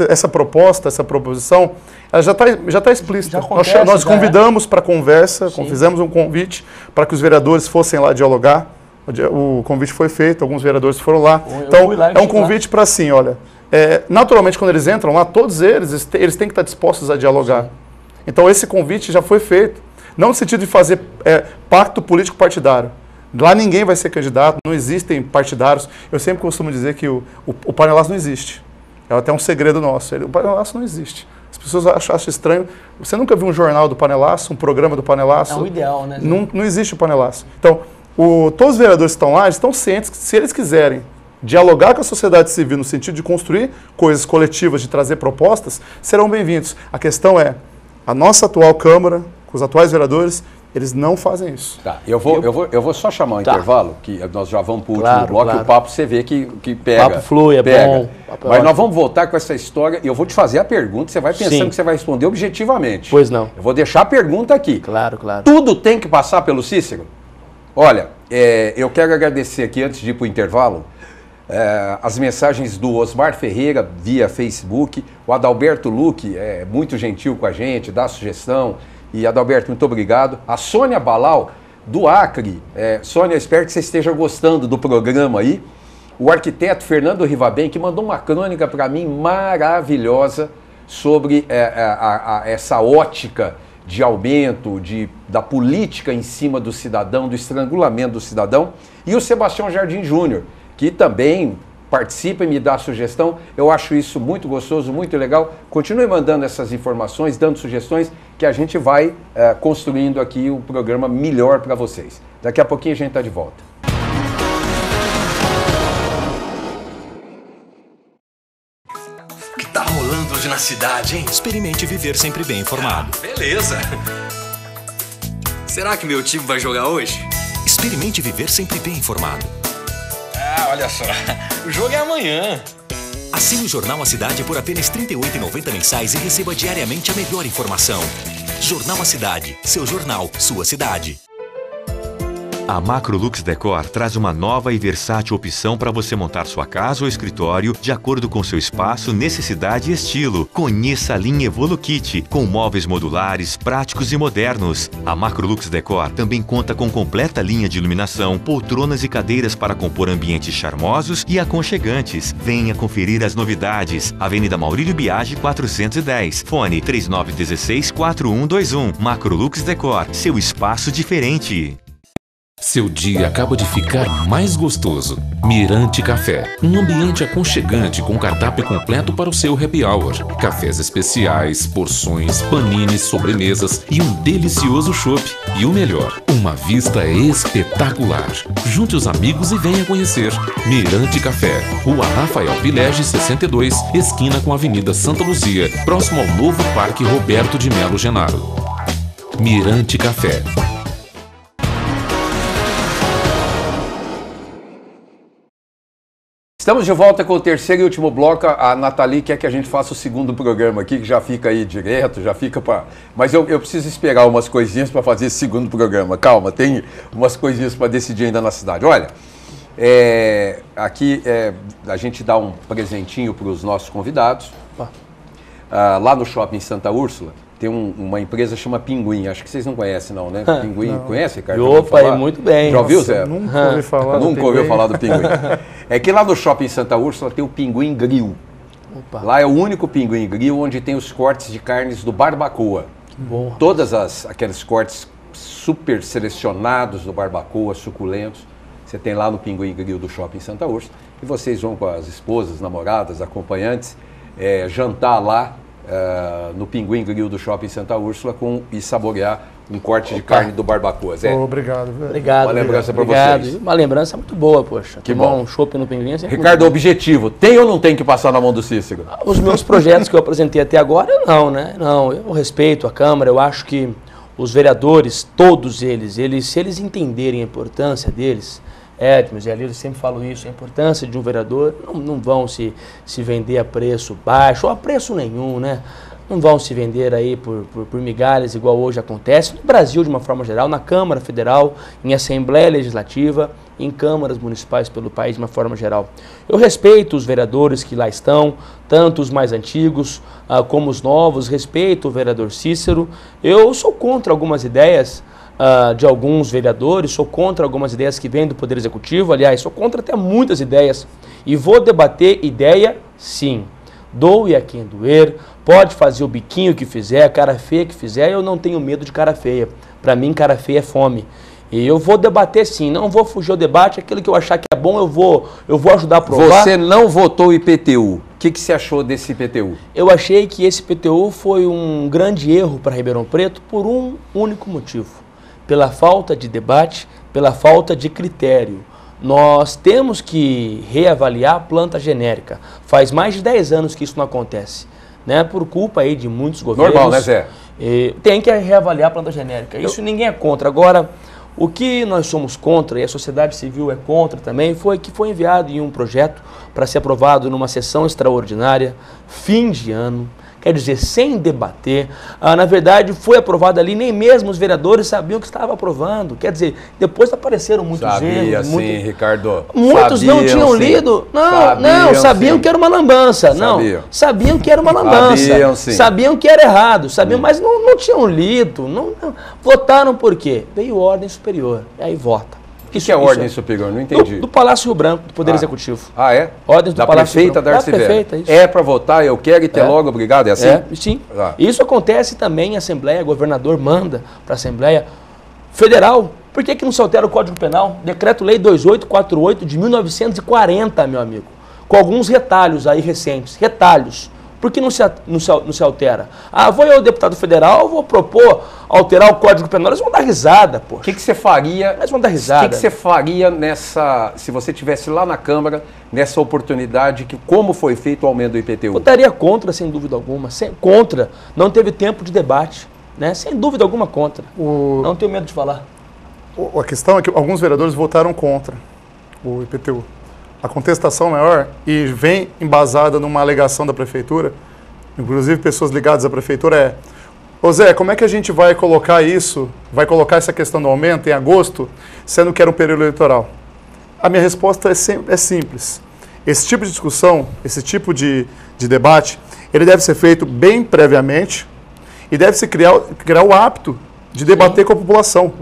S4: essa proposição, ela já tá explícita. Nós convidamos para conversa, fizemos um convite para que os vereadores fossem lá dialogar. O convite foi feito, alguns vereadores foram lá. Então, é um convite para assim, olha, naturalmente quando eles entram lá, todos eles têm que estar dispostos a dialogar. Sim. Então, esse convite já foi feito. Não no sentido de fazer pacto político partidário. Lá ninguém vai ser candidato, não existem partidários. Eu sempre costumo dizer que o panelaço não existe. É até um segredo nosso. O panelaço não existe. As pessoas acham estranho. Você nunca viu um jornal do panelaço, um programa do panelaço?
S3: É um ideal, né?
S4: Não existe o panelaço. Então, todos os vereadores que estão lá, eles estão cientes que se eles quiserem dialogar com a sociedade civil no sentido de construir coisas coletivas, de trazer propostas, serão bem-vindos. A questão é, a nossa atual Câmara, com os atuais vereadores, eles não fazem isso.
S2: Tá, eu vou só chamar um intervalo, que nós já vamos para o último bloco, e o papo você vê que pega.
S3: O papo flui,
S2: pega.
S3: Bom.
S2: Mas nós vamos voltar com essa história e eu vou te fazer a pergunta, você vai pensando que você vai responder objetivamente.
S3: Pois não.
S2: Eu vou deixar a pergunta aqui.
S3: Claro.
S2: Tudo tem que passar pelo Cícero? Olha, eu quero agradecer aqui, antes de ir para o intervalo, as mensagens do Osmar Ferreira via Facebook, o Adalberto Luque é muito gentil com a gente, dá sugestão. E Adalberto, muito obrigado. A Sônia Balau, do Acre. Sônia, espero que você esteja gostando do programa aí. O arquiteto Fernando Rivabem, que mandou uma crônica para mim maravilhosa sobre essa ótica de aumento da política em cima do cidadão, do estrangulamento do cidadão. E o Sebastião Jardim Júnior, que também participa e me dá sugestão. Eu acho isso muito gostoso, muito legal. Continue mandando essas informações, dando sugestões, que a gente vai construindo aqui um programa melhor para vocês. Daqui a pouquinho a gente está de volta.
S7: O que tá rolando hoje na cidade, hein?
S8: Experimente viver sempre bem informado.
S7: Beleza. Será que meu time vai jogar hoje?
S8: Experimente viver sempre bem informado.
S7: Olha só, o jogo é amanhã.
S8: Assine o Jornal A Cidade por apenas R$ 38,90 mensais e receba diariamente a melhor informação. Jornal A Cidade, seu jornal, sua cidade.
S9: A Macrolux Decor traz uma nova e versátil opção para você montar sua casa ou escritório de acordo com seu espaço, necessidade e estilo. Conheça a linha EvoluKit, com móveis modulares, práticos e modernos. A Macrolux Decor também conta com completa linha de iluminação, poltronas e cadeiras para compor ambientes charmosos e aconchegantes. Venha conferir as novidades. Avenida Maurílio Biagi 410. Fone 3916-4121. Macrolux Decor, seu espaço diferente.
S10: Seu dia acaba de ficar mais gostoso. Mirante Café, um ambiente aconchegante com cardápio completo para o seu happy hour. Cafés especiais, porções, panines, sobremesas e um delicioso chopp. E o melhor, uma vista espetacular. Junte os amigos e venha conhecer. Mirante Café, Rua Rafael Pilege 62, esquina com a Avenida Santa Luzia, próximo ao novo Parque Roberto de Melo Genaro. Mirante Café.
S2: Estamos de volta com o terceiro e último bloco. A Nathalie quer que a gente faça o segundo programa aqui, que já fica aí direto, já fica para... Mas eu preciso esperar umas coisinhas para fazer esse segundo programa. Calma, tem umas coisinhas para decidir ainda na cidade. Olha, aqui a gente dá um presentinho para os nossos convidados. Lá no Shopping Santa Úrsula, tem uma empresa que chama Pinguim. Acho que vocês não conhecem não, né? Pinguim, não. Conhece, Ricardo?
S3: Opa, muito bem.
S2: Já ouviu, Zé?
S4: Nunca ouvi falar.
S2: Nunca ouviu falar do Pinguim. É que lá no Shopping Santa Úrsula tem o Pinguim Grill. Opa. Lá é o único Pinguim Grill onde tem os cortes de carnes do Barbacoa.
S3: Bom.
S2: Todas aqueles cortes super selecionados do Barbacoa, suculentos, você tem lá no Pinguim Grill do Shopping Santa Úrsula. E vocês vão com as esposas, namoradas, acompanhantes, jantar lá no Pinguim Grill do Shopping Santa Úrsula e saborear um corte de carne do Barbacoa. Zé.
S4: Obrigado.
S3: Obrigado.
S2: Uma lembrança para vocês.
S3: Uma lembrança muito boa, poxa.
S2: Que bom.
S3: Um chopp no Pinguim.
S2: Ricardo, objetivo, tem ou não tem que passar na mão do Cícero?
S3: Os meus projetos que eu apresentei até agora, não, né? Não, eu respeito a Câmara, eu acho que os vereadores, todos eles, se eles entenderem a importância deles, Edmos e ali eles sempre falam isso, a importância de um vereador, não vão se vender a preço baixo, ou a preço nenhum, né? não vão se vender aí por migalhas igual hoje acontece no Brasil de uma forma geral, na Câmara Federal, em Assembleia Legislativa, em câmaras municipais pelo país de uma forma geral. Eu respeito os vereadores que lá estão, tanto os mais antigos como os novos, respeito o vereador Cícero. Eu sou contra algumas ideias de alguns vereadores, sou contra algumas ideias que vêm do Poder Executivo, aliás, sou contra até muitas ideias e vou debater ideia sim. Doe a quem doer, pode fazer o biquinho que fizer, a cara feia que fizer, eu não tenho medo de cara feia. Para mim, cara feia é fome. E eu vou debater sim, não vou fugir ao debate, aquilo que eu achar que é bom eu vou ajudar a aprovar.
S2: Você não votou o IPTU, o que você achou desse IPTU?
S3: Eu achei que esse IPTU foi um grande erro para Ribeirão Preto por um único motivo, pela falta de debate, pela falta de critério. Nós temos que reavaliar a planta genérica. Faz mais de 10 anos que isso não acontece, né? Por culpa aí de muitos governos.
S2: Normal, né, Zé?
S3: Tem que reavaliar a planta genérica. Isso ninguém é contra. Agora, o que nós somos contra, e a sociedade civil é contra também, foi que foi enviado em um projeto para ser aprovado numa sessão extraordinária, fim de ano, quer dizer, sem debater. Na verdade, foi aprovado ali, nem mesmo os vereadores sabiam que estava aprovando. Quer dizer, depois apareceram muitos erros.
S2: Sim, Ricardo.
S3: Muitos não tinham lido. Sabiam que era uma lambança. Sabiam que era uma lambança. Sabiam que era errado. Mas não tinham lido. Não. Votaram por quê? Veio ordem superior. E aí vota.
S2: O que é ordem superior? Não entendi.
S3: Do Palácio Rio Branco, do Poder Executivo.
S2: Ah, é?
S3: Ordens do Palácio Rio Branco.
S2: Da prefeita, isso. É para votar, eu quero e ter logo, obrigado, é assim?
S3: Sim. Isso acontece também em Assembleia, governador manda para a Assembleia Federal. Por que não se altera o Código Penal? Decreto-Lei 2848 de 1940, meu amigo. Com alguns retalhos aí recentes. Retalhos. Por que não se altera? Vou eu, deputado federal, vou propor alterar o Código Penal. Eles vão dar risada, pô.
S2: O que você faria?
S3: Eles vão dar risada.
S2: O que você faria se você estivesse lá na Câmara, nessa oportunidade, como foi feito o aumento do IPTU?
S3: Votaria contra, sem dúvida alguma. Contra. Não teve tempo de debate. Né? Sem dúvida alguma contra. Não tenho medo de falar.
S4: A questão é que alguns vereadores votaram contra o IPTU. A contestação maior, e vem embasada numa alegação da prefeitura, inclusive pessoas ligadas à prefeitura, ô Zé, como é que a gente vai colocar isso, vai colocar essa questão do aumento em agosto, sendo que era um período eleitoral? A minha resposta é simples. Esse tipo de discussão, esse tipo de debate, ele deve ser feito bem previamente e deve se criar o hábito de debater com a população,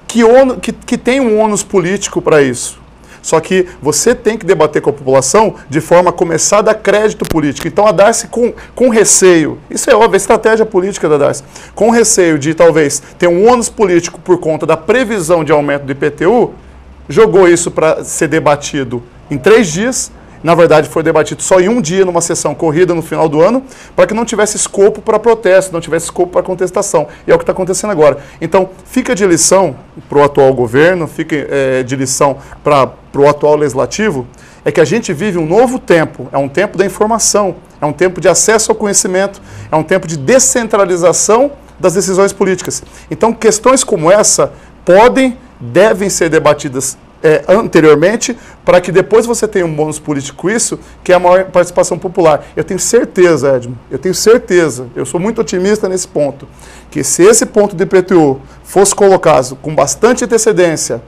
S4: que tem um ônus político para isso. Só que você tem que debater com a população de forma a começar a dar crédito político. Então a Darcy com receio, isso é óbvio, a estratégia política da Darcy, com receio de talvez ter um ônus político por conta da previsão de aumento do IPTU, jogou isso para ser debatido em 3 dias, na verdade foi debatido só em um dia, numa sessão corrida no final do ano, para que não tivesse escopo para protesto, não tivesse escopo para contestação. E é o que está acontecendo agora. Então, fica de lição para o atual governo, fica de lição para o atual legislativo, é que a gente vive um novo tempo, é um tempo da informação, é um tempo de acesso ao conhecimento, é um tempo de descentralização das decisões políticas. Então, questões como essa devem ser debatidas anteriormente, para que depois você tenha um bônus político isso, que é a maior participação popular. Eu tenho certeza, Edmo, eu sou muito otimista nesse ponto, que se esse ponto do IPTU fosse colocado com bastante antecedência,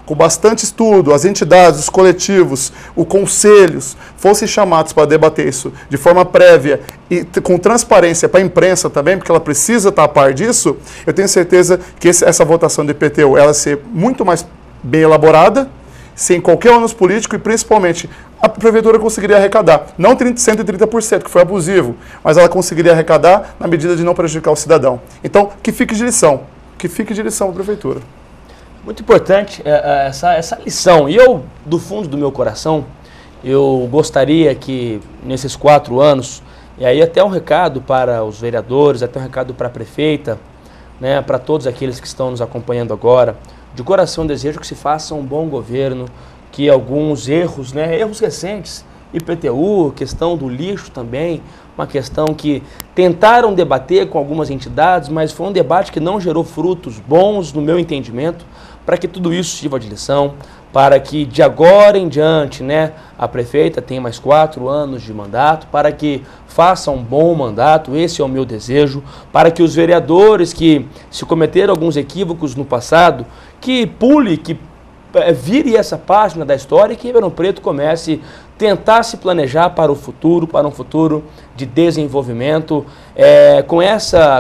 S4: com bastante estudo, as entidades, os coletivos, os conselhos fossem chamados para debater isso de forma prévia e com transparência para a imprensa também, porque ela precisa estar a par disso, eu tenho certeza que essa votação do IPTU ela ser muito mais bem elaborada, sem qualquer ônus político e principalmente a prefeitura conseguiria arrecadar, não 130%, que foi abusivo, mas ela conseguiria arrecadar na medida de não prejudicar o cidadão. Então, que fique de lição a prefeitura.
S3: Muito importante essa lição. E eu, do fundo do meu coração, eu gostaria que nesses 4 anos, e aí até um recado para os vereadores, até um recado para a prefeita, né, para todos aqueles que estão nos acompanhando agora, de coração desejo que se faça um bom governo, que alguns erros, né, erros recentes, IPTU, questão do lixo também, uma questão que tentaram debater com algumas entidades, mas foi um debate que não gerou frutos bons, no meu entendimento, para que tudo isso sirva de lição, para que de agora em diante, né, a prefeita tenha mais 4 anos de mandato, para que faça um bom mandato, esse é o meu desejo, para que os vereadores que se cometeram alguns equívocos no passado, que pule, que vire essa página da história e que Ribeirão Preto comece a tentar se planejar para o futuro, para um futuro de desenvolvimento,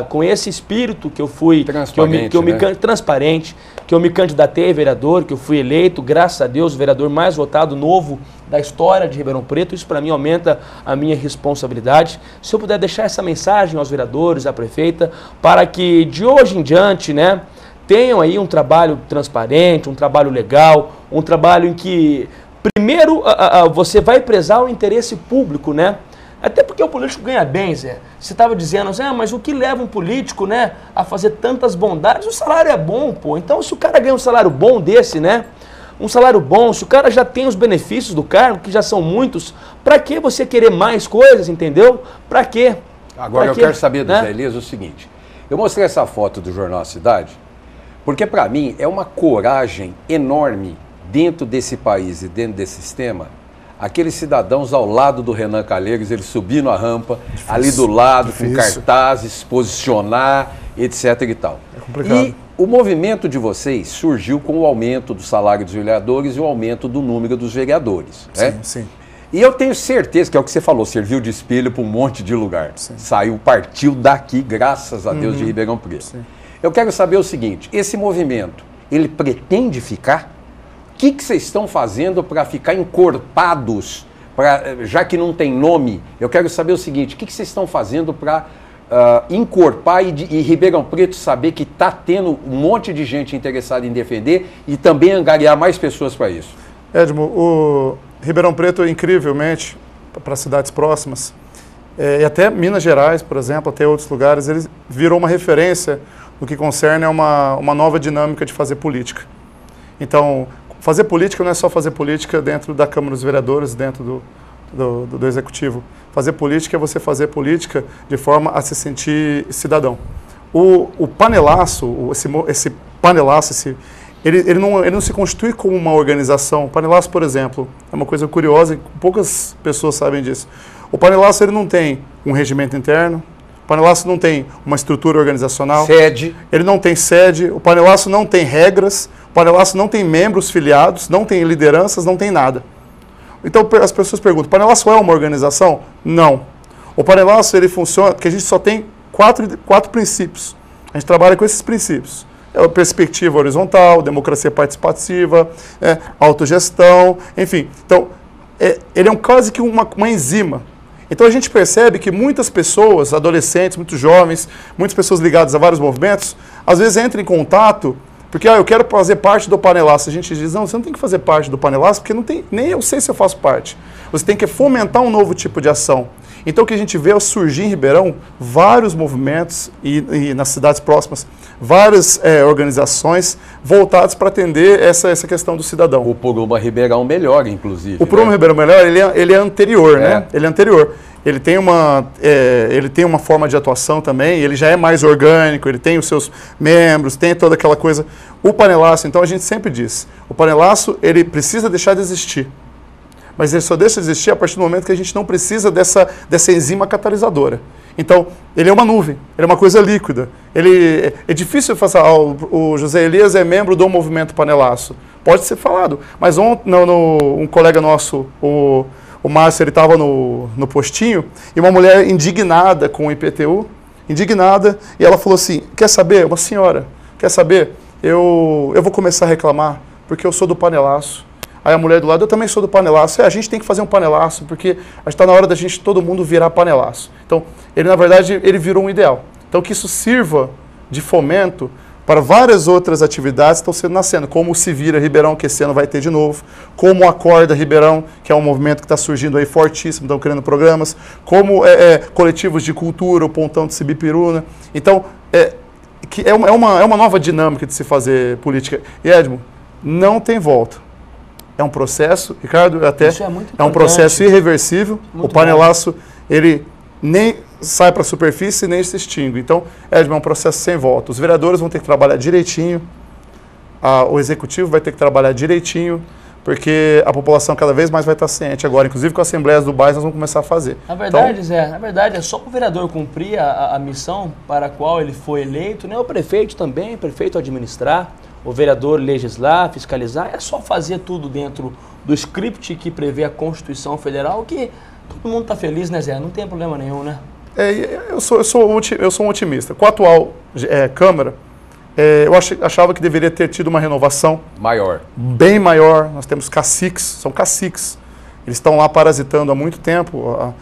S3: com esse espírito que eu fui transparente, que eu me candidatei a vereador, que eu fui eleito, graças a Deus, o vereador mais votado novo da história de Ribeirão Preto. Isso para mim aumenta a minha responsabilidade. Se eu puder deixar essa mensagem aos vereadores, à prefeita, para que de hoje em diante, né, tenham aí um trabalho transparente, um trabalho legal, um trabalho em que, primeiro, você vai prezar o interesse público, né? Até porque o político ganha bem, Zé. Você estava dizendo, mas o que leva um político, né, a fazer tantas bondades? O salário é bom, pô. Então, se o cara ganha um salário bom desse, né, um salário bom, se o cara já tem os benefícios do cargo, que já são muitos, para que você querer mais coisas, entendeu? Para quê?
S2: Agora eu quero saber do Zé Elias o seguinte. Eu mostrei essa foto do Jornal A Cidade, porque para mim é uma coragem enorme dentro desse país e dentro desse sistema, aqueles cidadãos ao lado do Renan Calheiros, ele subindo a rampa, ali do lado, com cartazes, se posicionar, etc. e tal.
S4: É complicado.
S2: E o movimento de vocês surgiu com o aumento do salário dos vereadores e o aumento do número dos vereadores.
S4: Sim,
S2: né?
S4: sim.
S2: E eu tenho certeza, que é o que você falou, serviu de espelho para um monte de lugar. Sim. Saiu, partiu daqui, graças a Deus, de Ribeirão Preto. Sim. Eu quero saber o seguinte, esse movimento, ele pretende ficar? O que vocês estão fazendo para ficar encorpados, já que não tem nome? Eu quero saber o seguinte, o que vocês estão fazendo para encorpar e Ribeirão Preto saber que está tendo um monte de gente interessada em defender e também angariar mais pessoas para isso?
S4: Edmo, o Ribeirão Preto, incrivelmente, para cidades próximas, e até Minas Gerais, por exemplo, até outros lugares, ele virou uma referência no que concerne a uma nova dinâmica de fazer política. Então, fazer política não é só fazer política dentro da Câmara dos Vereadores, dentro do Executivo. Fazer política é você fazer política de forma a se sentir cidadão. O panelaço, esse panelaço, ele não se constitui como uma organização. O panelaço, por exemplo, é uma coisa curiosa e poucas pessoas sabem disso. O panelaço ele não tem um regimento interno, o panelaço não tem uma estrutura organizacional.
S2: Sede.
S4: Ele não tem sede, o panelaço não tem regras, o panelaço não tem membros filiados, não tem lideranças, não tem nada. Então as pessoas perguntam, o panelaço é uma organização? Não. O panelaço ele funciona porque a gente só tem quatro princípios. A gente trabalha com esses princípios. É a perspectiva horizontal, democracia participativa, autogestão, enfim. Então, ele é quase que uma enzima. Então a gente percebe que muitas pessoas, adolescentes, muitos jovens, muitas pessoas ligadas a vários movimentos, às vezes entram em contato, porque eu quero fazer parte do panelaço. A gente diz, não, você não tem que fazer parte do panelaço, porque não tem, nem eu sei se eu faço parte. Você tem que fomentar um novo tipo de ação. Então o que a gente vê é surgir em Ribeirão vários movimentos e nas cidades próximas, várias organizações voltadas para atender essa questão do cidadão.
S2: O Programa Ribeirão Melhor, inclusive.
S4: O Programa Ribeirão Melhor, ele é anterior, né? Ele é anterior. Ele tem uma forma de atuação também, ele já é mais orgânico, ele tem os seus membros, tem toda aquela coisa. O panelaço, então a gente sempre diz, o panelaço ele precisa deixar de existir. Mas ele só deixa de existir a partir do momento que a gente não precisa dessa enzima catalisadora. Então, ele é uma nuvem, ele é uma coisa líquida. É difícil falar, o José Elias é membro do movimento panelaço. Pode ser falado, mas um colega nosso, o Márcio, ele estava no postinho, e uma mulher indignada com o IPTU, e ela falou assim, quer saber, uma senhora, quer saber, eu vou começar a reclamar, porque eu sou do panelaço. Aí a mulher do lado, eu também sou do panelaço. A gente tem que fazer um panelaço, porque está na hora da gente, todo mundo virar panelaço. Então, ele na verdade, ele virou um ideal. Então, que isso sirva de fomento para várias outras atividades que estão sendo nascendo, como o Se Vira Ribeirão, que esse ano vai ter de novo, como o Acorda Ribeirão, que é um movimento que está surgindo aí fortíssimo, estão criando programas, como coletivos de cultura, o Pontão de Sibipiruna. Então, é uma nova dinâmica de se fazer política. E, Edmo, não tem volta. É um processo, Ricardo, até é um processo irreversível. O panelaço, ele nem sai para a superfície nem se extingue. Então, Edmo, é um processo sem volta. Os vereadores vão ter que trabalhar direitinho, o executivo vai ter que trabalhar direitinho, porque a população cada vez mais vai estar ciente agora, inclusive com as assembleias do bairro nós vamos começar a fazer.
S3: Na verdade, Zé, na verdade é só o vereador cumprir a missão para a qual ele foi eleito, né? O prefeito também, o prefeito administrar, o vereador legislar, fiscalizar, é só fazer tudo dentro do script que prevê a Constituição Federal, que todo mundo está feliz, né, Zé? Não tem problema nenhum, né?
S4: Eu sou um otimista. Com a atual Câmara, eu achava que deveria ter tido uma renovação
S2: maior,
S4: bem maior. Nós temos caciques, são caciques. Eles estão lá parasitando há muito tempo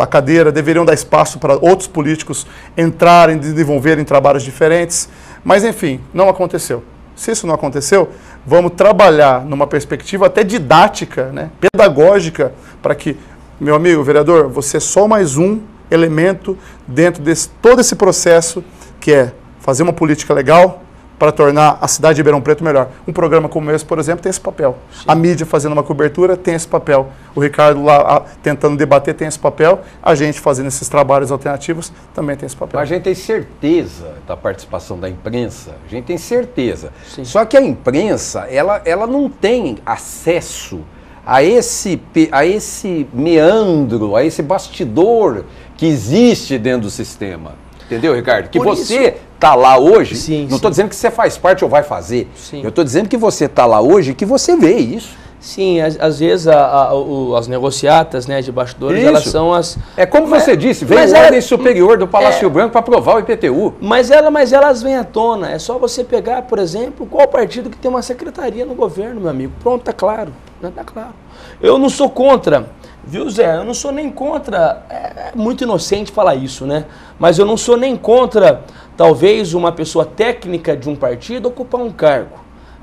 S4: a cadeira, deveriam dar espaço para outros políticos entrarem, desenvolverem trabalhos diferentes. Mas, enfim, não aconteceu. Se isso não aconteceu, vamos trabalhar numa perspectiva até didática, né, pedagógica, para que, meu amigo vereador, você é só mais um elemento dentro de todo esse processo que é fazer uma política legal para tornar a cidade de Ribeirão Preto melhor. Um programa como esse, por exemplo, tem esse papel. Sim. A mídia fazendo uma cobertura tem esse papel. O Ricardo lá tentando debater tem esse papel. A gente fazendo esses trabalhos alternativos também tem esse papel.
S2: Mas a gente tem certeza da participação da imprensa, a gente tem certeza.
S3: Sim.
S2: Só que a imprensa, ela não tem acesso a esse meandro, a esse bastidor que existe dentro do sistema. Entendeu, Ricardo? Que você está lá hoje,
S3: sim,
S2: não estou dizendo que você faz parte ou vai fazer.
S3: Sim.
S2: Eu estou dizendo que você está lá hoje e que você vê isso.
S3: Sim, às vezes as negociatas, né, de bastidores,
S2: isso.
S3: Elas são as...
S2: É como você disse, veio a ordem superior do Palácio Branco para aprovar o IPTU.
S3: Mas elas vêm à tona. É só você pegar, por exemplo, qual partido que tem uma secretaria no governo, meu amigo. Pronto, tá claro. Tá claro. Eu não sou contra, viu, Zé? Eu não sou nem contra... É muito inocente falar isso, né? Mas eu não sou nem contra, talvez, uma pessoa técnica de um partido ocupar um cargo.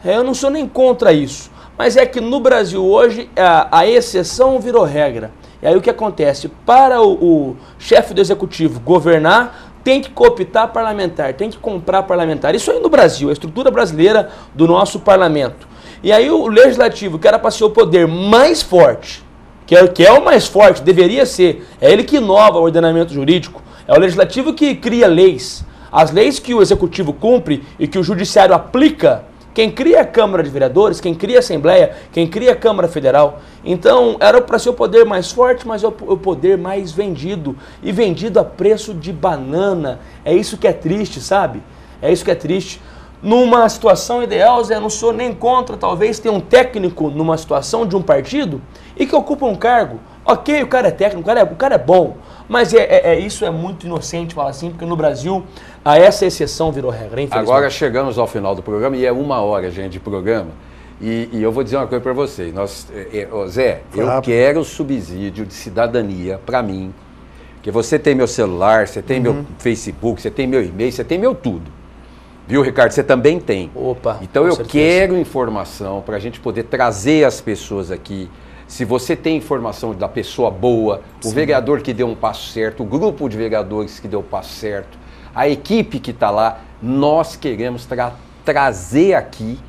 S3: Eu não sou nem contra isso. Mas é que no Brasil hoje a exceção virou regra. E aí o que acontece? Para o chefe do executivo governar, tem que cooptar parlamentar, tem que comprar parlamentar. Isso aí no Brasil, a estrutura brasileira do nosso parlamento. E aí o legislativo, que era para ser o poder mais forte, que é o mais forte, deveria ser, é ele que inova o ordenamento jurídico, é o legislativo que cria leis. As leis que o executivo cumpre e que o judiciário aplica, quem cria a Câmara de Vereadores, quem cria a Assembleia, quem cria a Câmara Federal. Então, era para ser o poder mais forte, mas é o poder mais vendido. E vendido a preço de banana. É isso que é triste, sabe? É isso que é triste. Numa situação ideal, Zé, não sou nem contra, talvez, ter um técnico numa situação de um partido e que ocupa um cargo. Ok, o cara é técnico, o cara é bom. Mas isso é muito inocente falar assim, porque no Brasil essa exceção virou regra, infelizmente.
S2: Agora chegamos ao final do programa e é 1 hora, gente, de programa. E eu vou dizer uma coisa para vocês. Zé, eu quero subsídio de cidadania para mim, que você tem meu celular, você tem meu Facebook, você tem meu e-mail, você tem meu tudo. Viu, Ricardo? Você também tem.
S3: Opa,
S2: então eu quero informação para a gente poder trazer as pessoas aqui. Se você tem informação da pessoa boa, o vereador que deu um passo certo, o grupo de vereadores que deu o passo certo, a equipe que está lá, nós queremos trazer aqui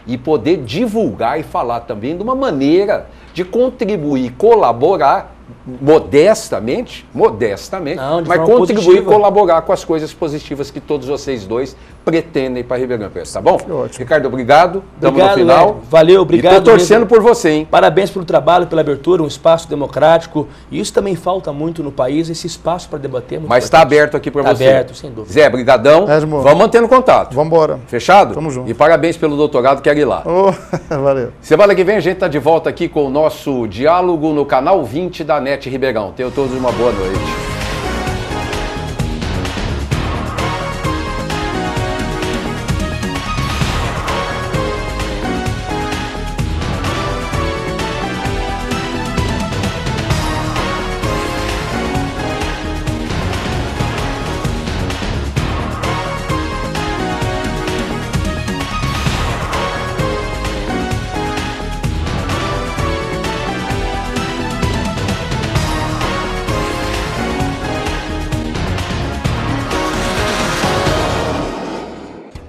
S2: e poder divulgar e falar também de uma maneira de contribuir, colaborar modestamente,
S3: não,
S2: mas contribuir e colaborar com as coisas positivas que todos vocês dois pretendem para Ribeirão Preto, tá bom?
S4: Ótimo.
S2: Ricardo, obrigado. Estamos no final.
S3: Léo. Valeu, obrigado.
S2: E tô torcendo por você, hein?
S3: Parabéns pelo trabalho, pela abertura, um espaço democrático. E isso também falta muito no país, esse espaço para debater.
S2: Mas está aberto aqui para você.
S3: Está aberto, sem dúvida.
S2: Zé, brigadão. Vamos mantendo contato.
S4: Vamos embora.
S2: Fechado?
S4: Tamo junto.
S2: E parabéns pelo doutorado, quero ir lá.
S4: Valeu.
S2: Semana que vem a gente está de volta aqui com o nosso diálogo no canal 20 da NET Ribeirão. Tenham todos uma boa noite.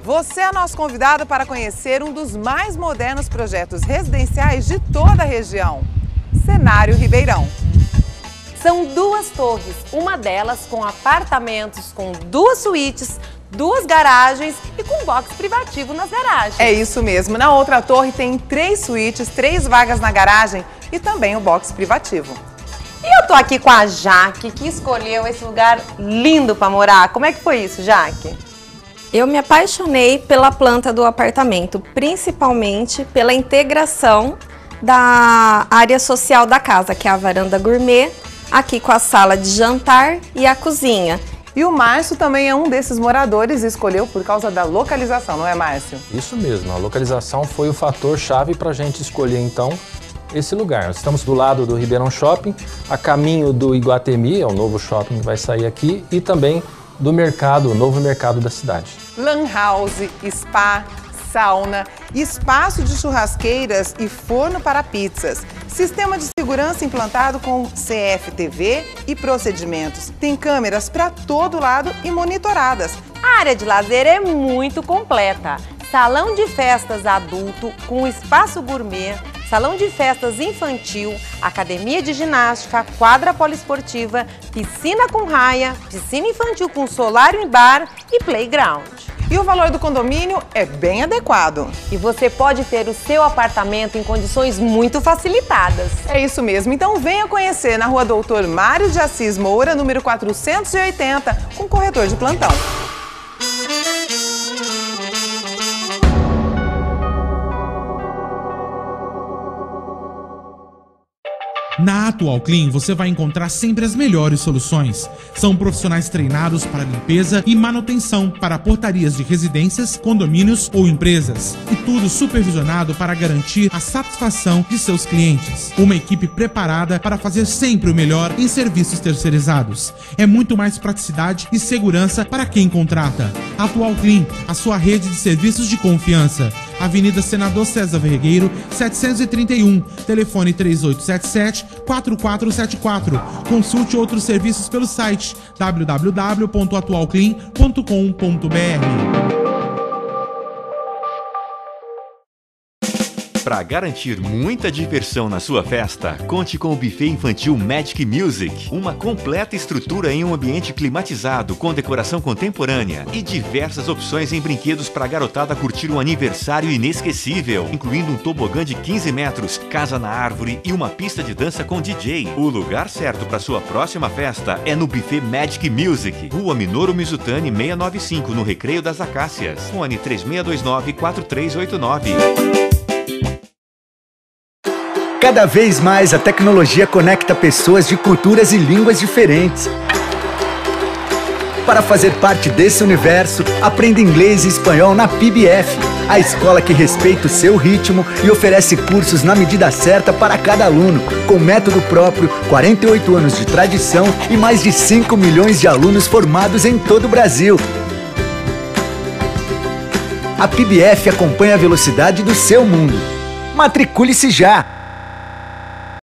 S11: Você é nosso convidado para conhecer um dos mais modernos projetos residenciais de toda a região, Cenário Ribeirão.
S12: São 2 torres, uma delas com apartamentos com 2 suítes, 2 garagens e com box privativo nas garagens.
S11: É isso mesmo. Na outra torre tem 3 suítes, 3 vagas na garagem e também o box privativo.
S12: E eu tô aqui com a Jaque, que escolheu esse lugar lindo para morar. Como é que foi isso, Jaque?
S13: Eu me apaixonei pela planta do apartamento, principalmente pela integração da área social da casa, que é a varanda gourmet, aqui com a sala de jantar e a cozinha.
S11: E o Márcio também é um desses moradores e escolheu por causa da localização, não é, Márcio?
S14: Isso mesmo, a localização foi o fator chave para a gente escolher, então, esse lugar. Nós estamos do lado do Ribeirão Shopping, a caminho do Iguatemi, é o novo shopping que vai sair aqui, e também do mercado, o novo mercado da cidade.
S11: Lan house, spa, sauna, espaço de churrasqueiras e forno para pizzas. Sistema de segurança implantado com CFTV e procedimentos. Tem câmeras para todo lado e monitoradas.
S12: A área de lazer é muito completa. Salão de festas adulto com espaço gourmet, salão de festas infantil, academia de ginástica, quadra poliesportiva, piscina com raia, piscina infantil com solário em bar e playground.
S11: E o valor do condomínio é bem adequado.
S12: E você pode ter o seu apartamento em condições muito facilitadas.
S11: É isso mesmo. Então venha conhecer na Rua Doutor Mário de Assis Moura, número 480, com corretor de plantão.
S15: Na Atual Clean você vai encontrar sempre as melhores soluções. São profissionais treinados para limpeza e manutenção para portarias de residências, condomínios ou empresas. E tudo supervisionado para garantir a satisfação de seus clientes. Uma equipe preparada para fazer sempre o melhor em serviços terceirizados. É muito mais praticidade e segurança para quem contrata. Atual Clean, a sua rede de serviços de confiança. Avenida Senador César Vergueiro, 731, telefone 3877-4474. Consulte outros serviços pelo site www.atualclean.com.br.
S9: Para garantir muita diversão na sua festa, conte com o buffet infantil Magic Music. Uma completa estrutura em um ambiente climatizado, com decoração contemporânea e diversas opções em brinquedos para a garotada curtir um aniversário inesquecível, incluindo um tobogã de 15 metros, casa na árvore e uma pista de dança com DJ. O lugar certo para sua próxima festa é no buffet Magic Music, Rua Minoru Mizutani 695, no Recreio das Acácias. Fone 3629-4389.
S16: Cada vez mais a tecnologia conecta pessoas de culturas e línguas diferentes. Para fazer parte desse universo, aprenda inglês e espanhol na PBF, a escola que respeita o seu ritmo e oferece cursos na medida certa para cada aluno, com método próprio, 48 anos de tradição e mais de 5 milhões de alunos formados em todo o Brasil. A PBF acompanha a velocidade do seu mundo. Matricule-se já!